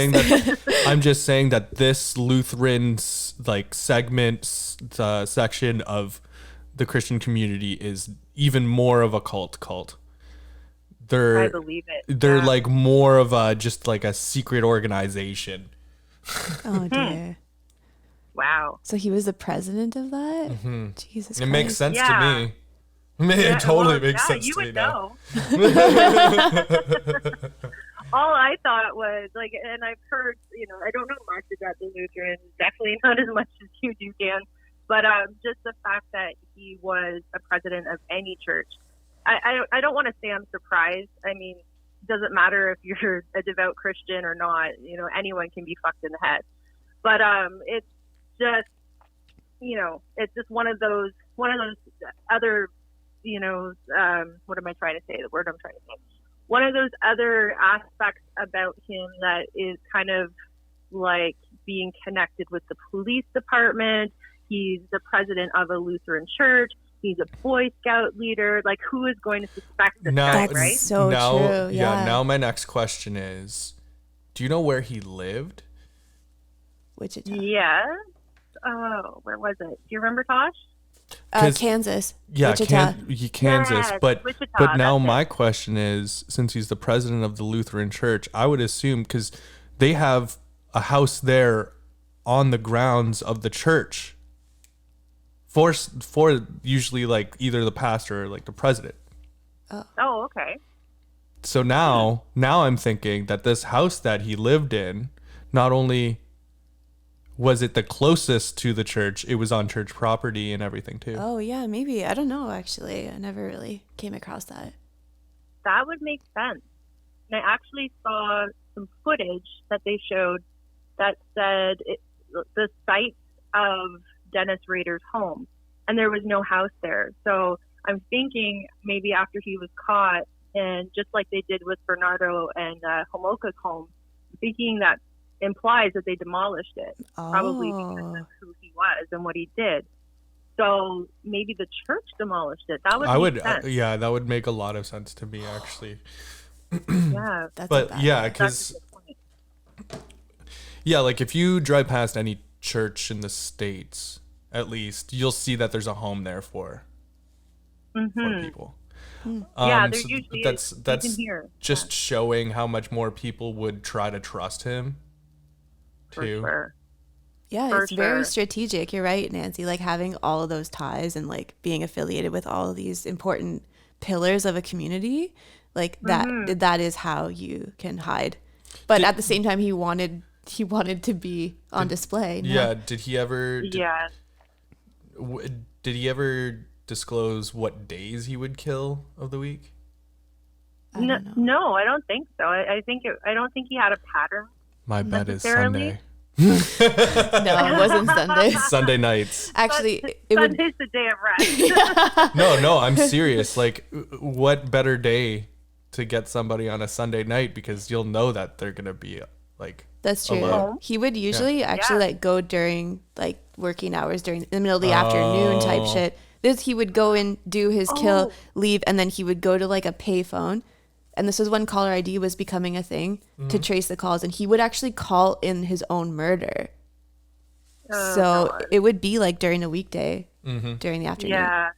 saying that this Lutheran section of the Christian community is even more of a cult. I believe it. They're Yeah. like more of a just like a secret organization. Oh dear. Wow. So he was the president of that? Jesus Christ. It makes sense Yeah. to me. Yeah, It totally well, makes yeah, sense you to me would now. know. All I thought was like, and I've heard, I don't know much about the Lutherans, definitely not as much as you do, Dan, but just the fact that he was a president of any church. I don't want to say I'm surprised. I mean, it doesn't matter if you're a devout Christian or not. Anyone can be fucked in the head. But it's just, it's just one of those other, what am I trying to say? The word I'm trying to say. One of those other aspects about him that is kind of like being connected with the police department. He's the president of a Lutheran church. He's a Boy Scout leader. Like, who is going to suspect this guy, That's right? so true. Yeah. Now my next question is, do you know where he lived? Wichita. Yes. Oh, where was it? Do you remember, Tosh? 'Cause- Kansas. Yeah, Wichita. Kansas. Yes, but Wichita, now that's it. my question is, since he's the president of the Lutheran Church, I would assume because they have a house there on the grounds of the church for usually like either the pastor or like the president. Oh, okay. So now I'm thinking that this house that he lived in, not only was it the closest to the church, it was on church property and everything too. Oh yeah, maybe. I don't know actually. I never really came across that. That would make sense. And I actually saw some footage that they showed that said the site of Dennis Rader's home, and there was no house there. So I'm thinking maybe after he was caught, and just like they did with Bernardo and Homolka's home, I'm thinking that implies that they demolished it, probably because of who he was and what he did. So maybe the church demolished it. That would make sense. that would make a lot of sense to me actually. Yeah. That's But a bad yeah, one. because That's a good point. yeah, like if you drive past any church in the States, at least you'll see that there's a home there for people. Yeah, there so usually that's is. You that's can hear just showing how much more people would try to trust him for too. sure. Yeah, For it's very sure. strategic. You're right, Nancy. Like having all of those ties and like being affiliated with all of these important pillars of a community, like that is how you can hide. But at the same time, he wanted to be on display. No? Yeah, did he ever Yeah. did he ever disclose what days he would kill of the week? I don't know. No, I don't think so. I don't think he had a pattern. My bet is Necessarily. Sunday. No, it wasn't Sunday. Sunday nights. Actually, it would. Sunday's the day of rest. No, I'm serious. Like, what better day to get somebody on a Sunday night, because you'll know that they're gonna be like. That's true. alone. He would usually actually Yeah. like go during like working hours during the middle of the afternoon type shit. He would go and do his kill, leave, and then he would go to like a payphone. And this was when caller ID was becoming a thing to trace the calls, and he would actually call in his own murder. So God. it would be like during a weekday, during the afternoon. Yeah.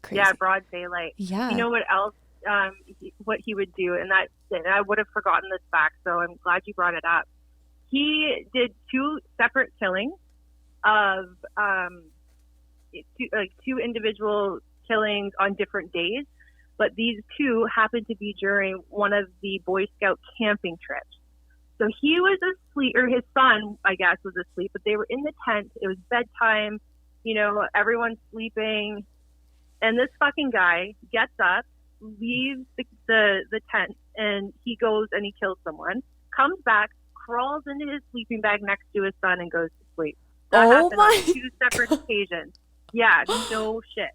Crazy. Yeah, broad daylight. Yeah. You know what else? What he would do, and I would have forgotten this fact, so I'm glad you brought it up. He did 2 separate killings of two individual killings on different days, but these 2 happened to be during one of the Boy Scout camping trips. So he was asleep, or his son, I guess, was asleep, but they were in the tent. It was bedtime. Everyone's sleeping. And this fucking guy gets up, leaves the tent, and he goes and he kills someone, comes back, crawls into his sleeping bag next to his son, and goes to sleep. That happened on 2 separate occasions. Yeah, no shit.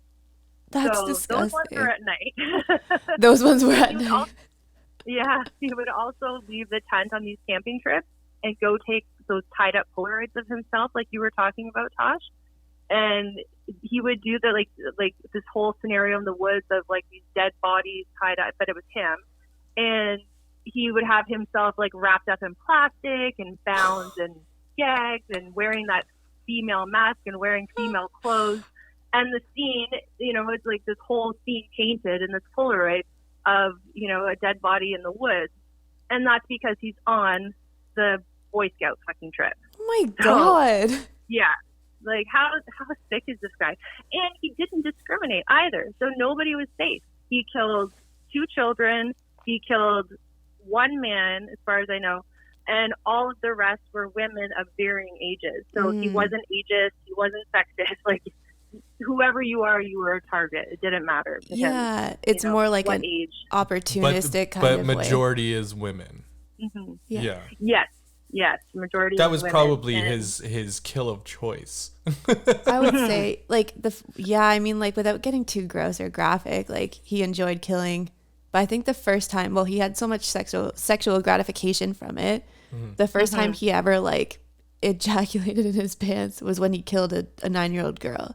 That's so disgusting. Those ones were at night. Those ones were at night. He would also leave the tent on these camping trips and go take those tied up Polaroids of himself, like you were talking about, Tosh. And he would do the like this whole scenario in the woods of like these dead bodies tied up, but it was him. And he would have himself like wrapped up in plastic and bound and gagged and wearing that female mask and wearing female clothes. And the scene, it's like this whole scene painted in this Polaroid of, a dead body in the woods. And that's because he's on the Boy Scout fucking trip. Oh my God. Yeah. Like, how sick is this guy? And he didn't discriminate either. So nobody was safe. He killed 2 children. He killed 1 man, as far as I know. And all of the rest were women of varying ages. So he wasn't ageist. He wasn't sexist. Like, whoever you are, you were a target. It didn't matter to him, it's more like an age. Opportunistic kind of way. But majority is women. Mm-hmm. Yeah. Yes. Majority. That was women, probably his kill of choice. I would say, like without getting too gross or graphic, like he enjoyed killing. But I think the first time, he had so much sexual gratification from it. Mm-hmm. The first time he ever like ejaculated in his pants was when he killed a 9-year-old girl.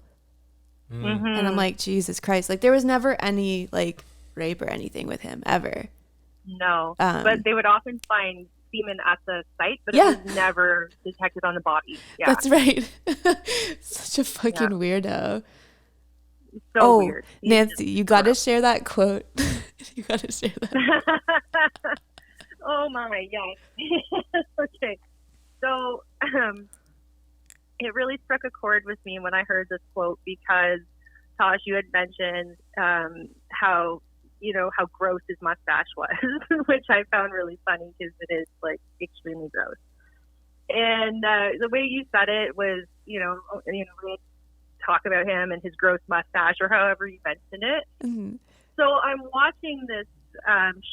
Mm-hmm. And I'm like, Jesus Christ. Like, there was never any, like, rape or anything with him, ever. No. But they would often find semen at the site, but it was never detected on the body. Yeah. That's right. Such a fucking weirdo. So weird. Nancy, you got to share that quote. You got to share that. Oh, my, yes. Okay. So, it really struck a chord with me when I heard this quote because, Tosh, you had mentioned how gross his mustache was, which I found really funny because it is, like, extremely gross. And the way you said it was, we talk about him and his gross mustache or however you mentioned it. Mm-hmm. So I'm watching this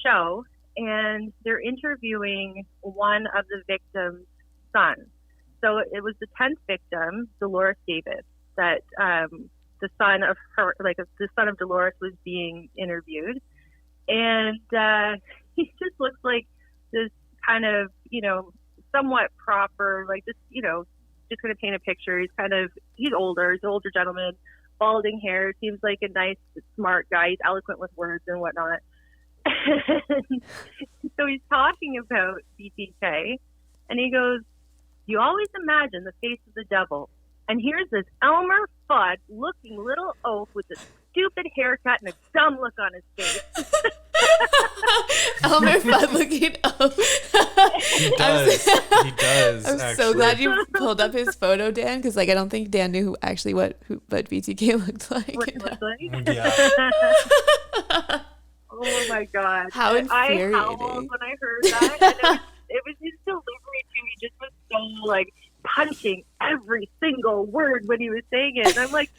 show, and they're interviewing one of the victims' sons. So it was the 10th victim, Dolores Davis, that the son of Dolores was being interviewed. And he just looks like this kind of, somewhat proper, like this, just going to paint a picture. He's older. He's an older gentleman, balding hair, seems like a nice, smart guy. He's eloquent with words and whatnot. And so he's talking about BTK, and he goes, "You always imagine the face of the devil. And here's this Elmer Fudd looking little oaf with a stupid haircut and a dumb look on his face." Elmer Fudd looking oaf. He does. I'm so glad you pulled up his photo, Dan, because I don't think Dan knew what BTK looked like. What he looked like? Yeah. Oh my God. How infuriating. I howled when I heard that. And it was his delivery too. He just was so like punching every single word when he was saying it. And I'm like,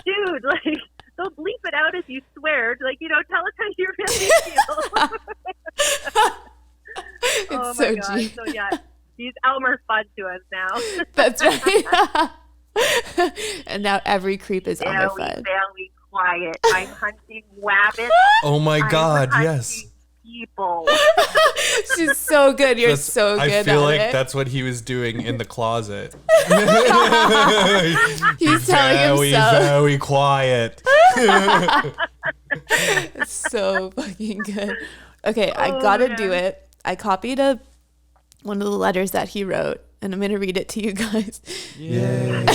dude, like, don't bleep it out as you swear. Like, tell us how you really feel. Oh my God. G. So yeah, he's Elmer Fudd to us now. That's right. And now every creep is Elmer Fudd. Very quiet. I'm hunting rabbits. Oh my God, yes. People. She's so good. You're so good. I feel like that's what he was doing in the closet. He's telling himself. Very quiet. It's so fucking good. Okay, I gotta do it. I copied one of the letters that he wrote, and I'm gonna read it to you guys. Yay.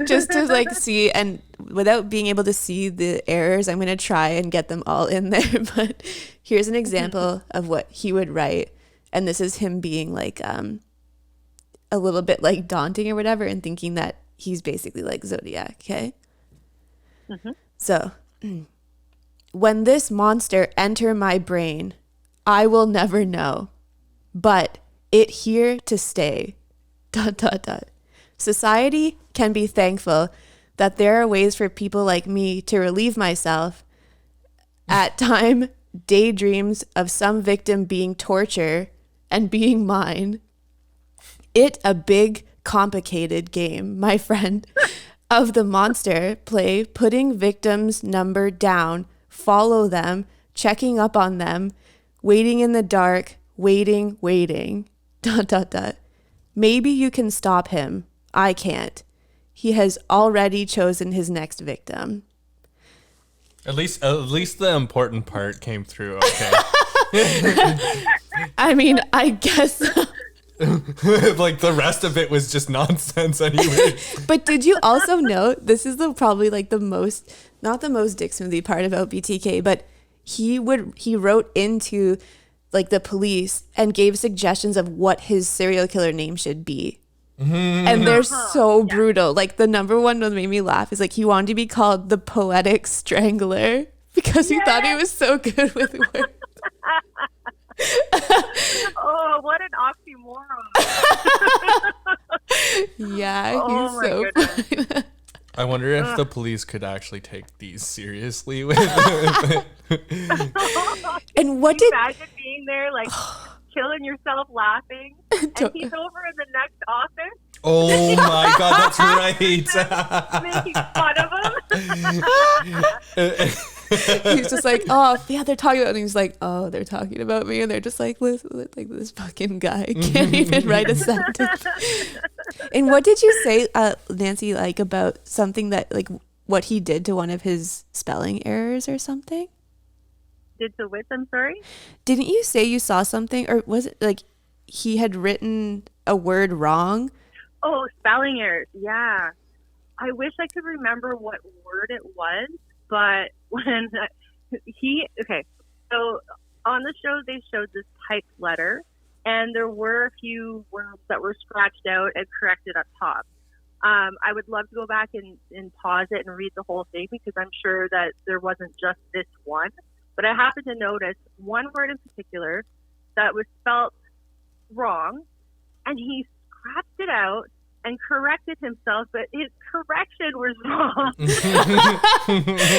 Just to see, and without being able to see the errors, I'm going to try and get them all in there. But here's an example of what he would write. And this is him being a little bit daunting or whatever, and thinking that he's basically like Zodiac. Okay. Mm-hmm. So when this monster enter my brain, I will never know, but it here to stay. ... Society can be thankful that there are ways for people like me to relieve myself at time daydreams of some victim being torture and being mine. It a big complicated game, my friend, of the monster play, putting victims' number down, follow them, checking up on them, waiting in the dark, waiting. ... Maybe you can stop him. I can't. He has already chosen his next victim. At least the important part came through. Okay. I mean, I guess. Like the rest of it was just nonsense anyway. But did you also know, this is probably like the most, not the most dick smoothie part about BTK, but he wrote into like the police and gave suggestions of what his serial killer name should be. And they're so brutal. Like the number one that made me laugh is like he wanted to be called the Poetic Strangler because he thought he was so good with words. Oh, what an oxymoron. Yeah, he's Oh my so goodness. funny. I wonder if the police could actually take these seriously. With And what Can you did imagine being there, like, killing yourself laughing, and he's over in the next office Oh my God, that's right. making fun of him? he's just like, oh yeah, they're talking about it. And he's like, oh, they're talking about me, and they're just like, listen, like this fucking guy can't even write a sentence. And what did you say, Nancy, like about something that like what he did to one of his spelling errors or something? Did to which, I'm sorry? Didn't you say you saw something, or was it like he had written a word wrong? Oh, spelling errors. Yeah. I wish I could remember what word it was, but when okay, so on the show they showed this typed letter, and there were a few words that were scratched out and corrected up top. I would love to go back and pause it and read the whole thing, because I'm sure that there wasn't just this one. But I happened to notice one word in particular that was spelt wrong, and he scratched it out and corrected himself, but his correction was wrong.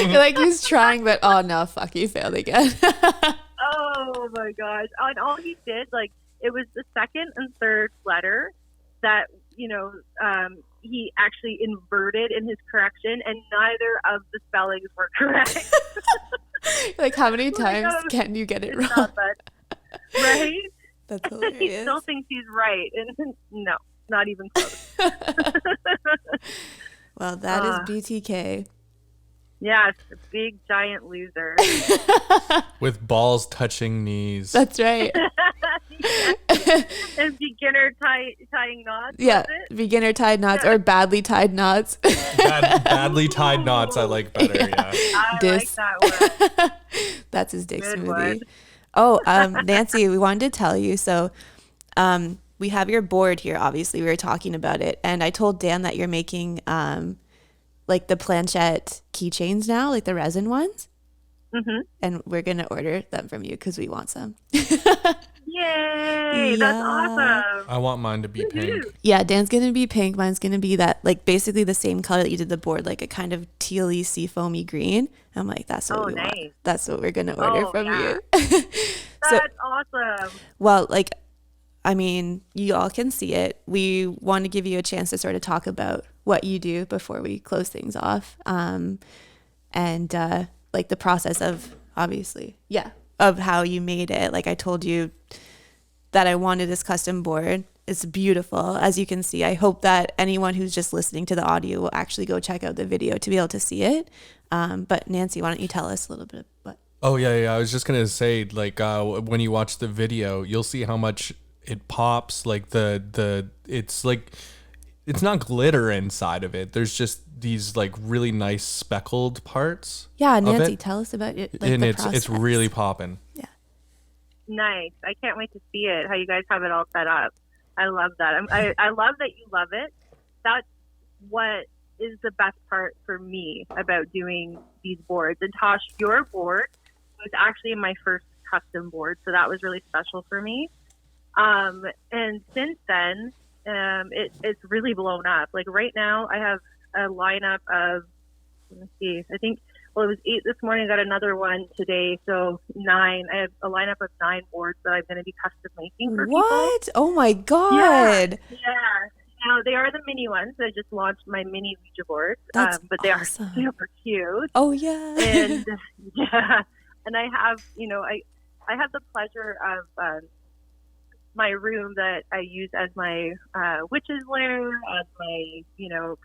You're like, he's trying, but oh no, fuck, he failed again. Oh my gosh. And all he did, like, it was the second and third letter that, he actually inverted in his correction, and neither of the spellings were correct. Like, how many times can you get it wrong? Not bad. Right? That's hilarious. He still thinks he's right. And no, not even close. Well, that is BTK. Yes, a big giant loser. With balls touching knees. That's right. And beginner tying knots. Yeah, was it? beginner tied knots or badly tied knots. Badly tied knots I like better, yeah. I like Dis. that one. That's his dick Good smoothie. one. Oh, Nancy, we wanted to tell you. So we have your board here. Obviously, we were talking about it. And I told Dan that you're making like the planchette keychains now, like the resin ones. Mm-hmm. And we're going to order them from you because we want some. Yay, that's awesome. I want mine to be pink. Yeah, Dan's going to be pink. Mine's going to be that, like, basically the same color that you did the board, like a kind of tealy, seafoamy green. I'm like, that's what we want. That's what we're going to order from you. That's awesome. Well, like, I mean, you all can see it. We want to give you a chance to sort of talk about what you do before we close things off. And like the process of, obviously, of how you made it. Like I told you that I wanted this custom board. It's beautiful, as you can see. I hope that anyone who's just listening to the audio will actually go check out the video to be able to see it. But Nancy, why don't you tell us a little bit what? Oh, yeah. I was just going to say, like, when you watch the video, you'll see how much it pops. Like, it's like, it's not glitter inside of it. There's just these, like, really nice speckled parts. Yeah, Nancy, tell us about it. Like, and the it's really popping. Yeah. Nice. I can't wait to see it, how you guys have it all set up. I love that. I love that you love it. That's what is the best part for me about doing these boards. And Tash, your board was actually my first custom board, so that was really special for me. And since then, it's really blown up. Like right now, I have a lineup of, let me see, I think, well, it was 8 this morning. I got another one today. So 9. I have a lineup of 9 boards that I'm going to be custom making for people. What? Oh my God. Yeah. Now, they are the mini ones. I just launched my mini Ouija boards. That's but they awesome. are super cute. Oh yeah. And yeah. And I have, I have the pleasure of my room that I use as my witch's lair, as my,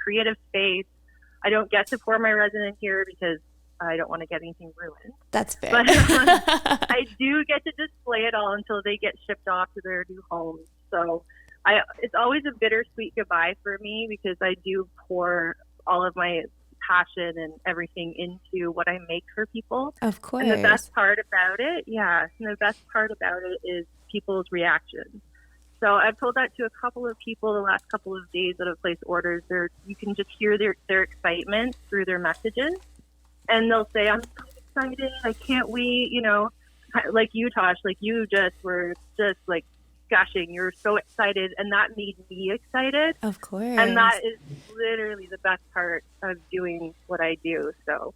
creative space. I don't get to pour my resin in here because I don't want to get anything ruined. That's fair. But I do get to display it all until they get shipped off to their new homes. So it's always a bittersweet goodbye for me because I do pour all of my passion and everything into what I make for people. Of course. And the best part about it, is people's reactions. So I've told that to a couple of people the last couple of days that have placed orders. You can just hear their excitement through their messages. And they'll say, I'm so excited. I can't wait. Like you, Tash, like you just were just like gushing. You're so excited. And that made me excited. Of course. And that is literally the best part of doing what I do. So,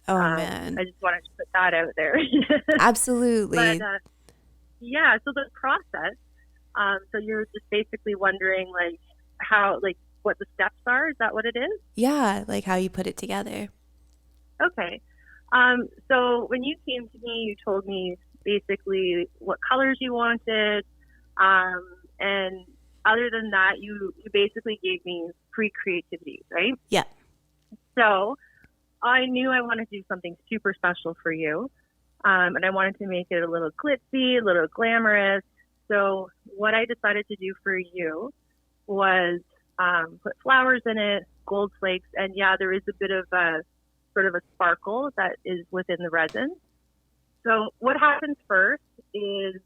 man. I just wanted to put that out there. Absolutely. But, so the process, so you're just basically wondering what the steps are. Is that what it is? Yeah. Like how you put it together. Okay. So when you came to me, you told me basically what colors you wanted. And other than that, you basically gave me free creativity, right? Yeah. So I knew I wanted to do something super special for you. And I wanted to make it a little glitzy, a little glamorous. So what I decided to do for you was put flowers in it, gold flakes, and there is a bit of a sort of a sparkle that is within the resin. So what happens first is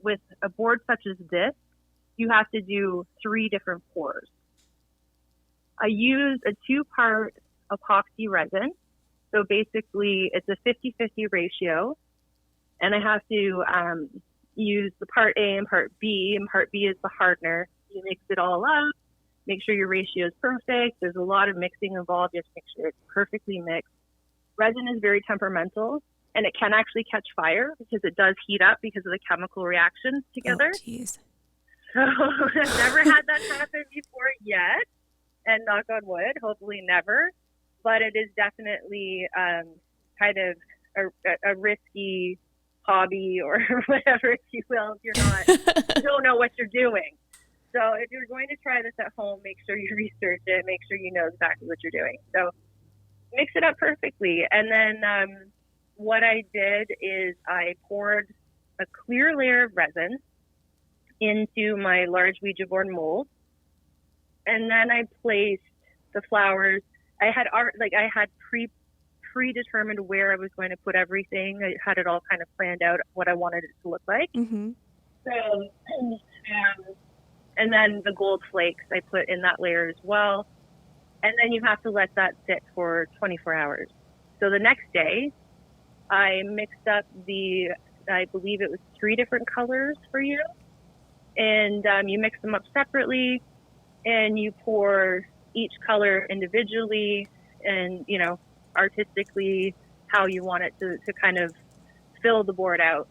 with a board such as this, you have to do 3 different pours. I use a 2-part epoxy resin. So basically it's a 50-50 ratio, and I have to use the part A and part B, and part B is the hardener. You mix it all up, make sure your ratio is perfect. There's a lot of mixing involved. You have to make sure it's perfectly mixed. Resin is very temperamental, and it can actually catch fire because it does heat up because of the chemical reactions together. Oh, jeez. So I've never had that happen before yet, and knock on wood, hopefully never. But it is definitely kind of a risky hobby or whatever, if you will, if you don't know what you're doing. So if you're going to try this at home, make sure you research it, make sure you know exactly what you're doing. So mix it up perfectly. And then what I did is I poured a clear layer of resin into my large Ouija board mold. And then I placed the flowers. I had predetermined where I was going to put everything. I had it all kind of planned out what I wanted it to look like. Mm-hmm. So, and then the gold flakes I put in that layer as well. And then you have to let that sit for 24 hours. So the next day, I mixed up I believe it was 3 different colors for you. And you mix them up separately, and you pour each color individually and, artistically how you want it to kind of fill the board out.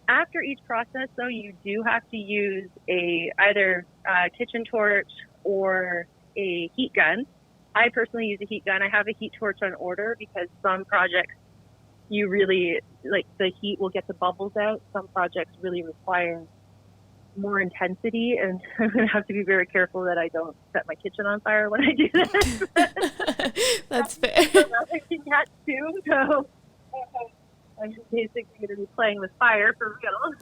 After each process, though, you do have to use either a kitchen torch or a heat gun. I personally use a heat gun. I have a heat torch on order because some projects you really, the heat will get the bubbles out. Some projects really require more intensity, and I'm going to have to be very careful that I don't set my kitchen on fire when I do this. That's fair. Yet too, so I'm basically going to be playing with fire for real.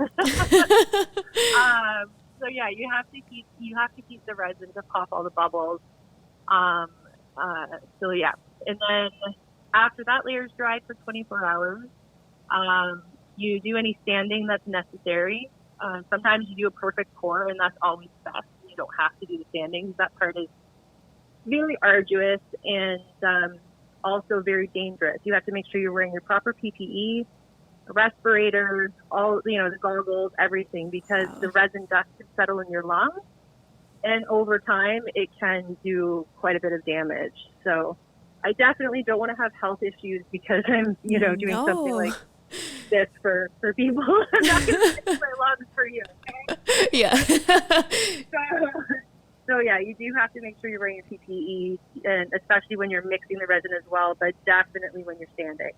So yeah, you have to keep the resin to pop all the bubbles. So yeah, and then after that layer is dried for 24 hours, you do any sanding that's necessary. Sometimes you do a perfect pour, and that's always best. You don't have to do the sanding. That part is very arduous and also very dangerous. You have to make sure you're wearing your proper PPE, a respirator, all the goggles, everything, because the resin dust can settle in your lungs And over time, it can do quite a bit of damage. So I definitely don't want to have health issues because I'm, doing something like this for people. I'm not going to fix my lungs for you. Okay? Yeah. So yeah, you do have to make sure you're wearing your PPE, and especially when you're mixing the resin as well, but definitely when you're sanding.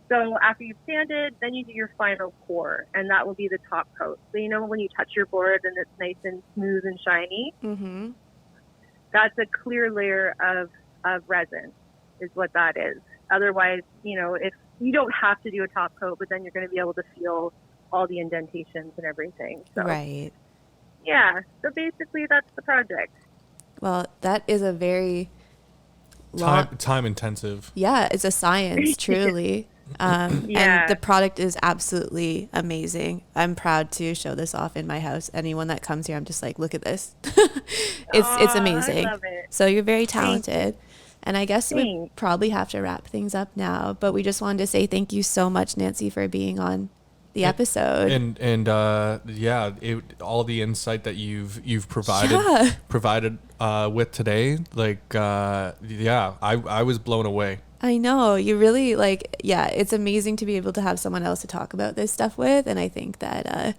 So after you've sanded, then you do your final pour, and that will be the top coat. So when you touch your board and it's nice and smooth and shiny, Mm-hmm. that's a clear layer of resin is what that is. Otherwise, if you don't have to do a top coat, but then you're going to be able to feel all the indentations and everything. So, Right. Yeah. So basically, that's the project. Well, that is a very time intensive. Yeah, it's a science, truly. And the product is absolutely amazing. I'm proud to show this off in my house. Anyone that comes here, I'm just like, look at this. It's amazing. I love it. So you're very talented. And I guess we probably have to wrap things up now, but we just wanted to say thank you so much, Nancy, for being on the episode. And all the insight that you've provided with today, I was blown away. I know, you really it's amazing to be able to have someone else to talk about this stuff with, and I think that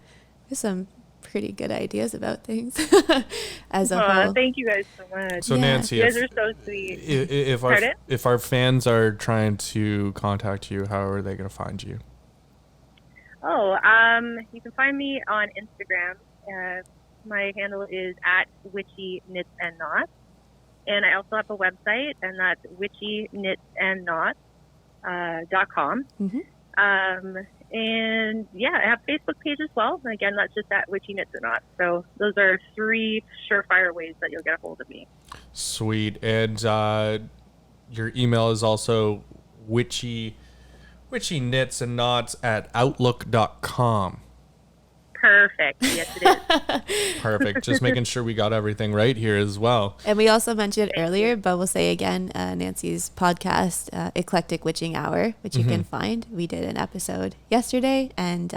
there's some pretty good ideas about things as a whole. Thank you guys so much. So Nancy, you guys are so sweet. If our fans are trying to contact you, how are they going to find you? You can find me on Instagram. My handle is @witchyknitsandknots. And I also have a website, and that's witchyknitsandknots.com. Mm-hmm. And I have a Facebook page as well. And again, that's just @witchyknitsandknots. So those are 3 surefire ways that you'll get a hold of me. Sweet. And your email is also witchyknitsandknots@outlook.com. Perfect. Yes, it is. Perfect. Just making sure we got everything right here as well. And we also mentioned it earlier, but we'll say again, Nancy's podcast, Eclectic Witching Hour, which you can find. We did an episode yesterday, and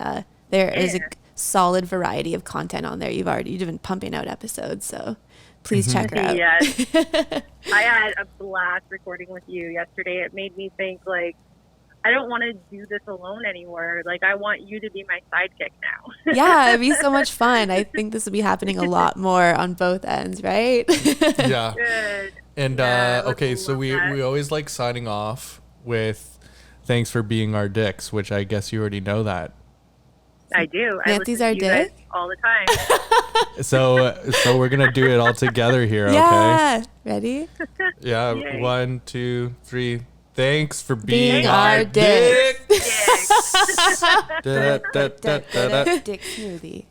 there is a solid variety of content on there. You've been pumping out episodes, so please check her out. Yes. I had a blast recording with you yesterday. It made me think, I don't want to do this alone anymore. I want you to be my sidekick now. Yeah, it'd be so much fun. I think this will be happening a lot more on both ends, right? Yeah. Good. And okay, so we always like signing off with thanks for being our dicks, which I guess you already know that. I do. Nancy's I our listen to you dick guys all the time. So we're gonna do it all together here, okay? Yeah. Ready? Yeah. Yay. 1, 2, 3. Thanks for Being being our our dicks. dicks. Yes. Da, da, da, da, da, da. Dick smoothie.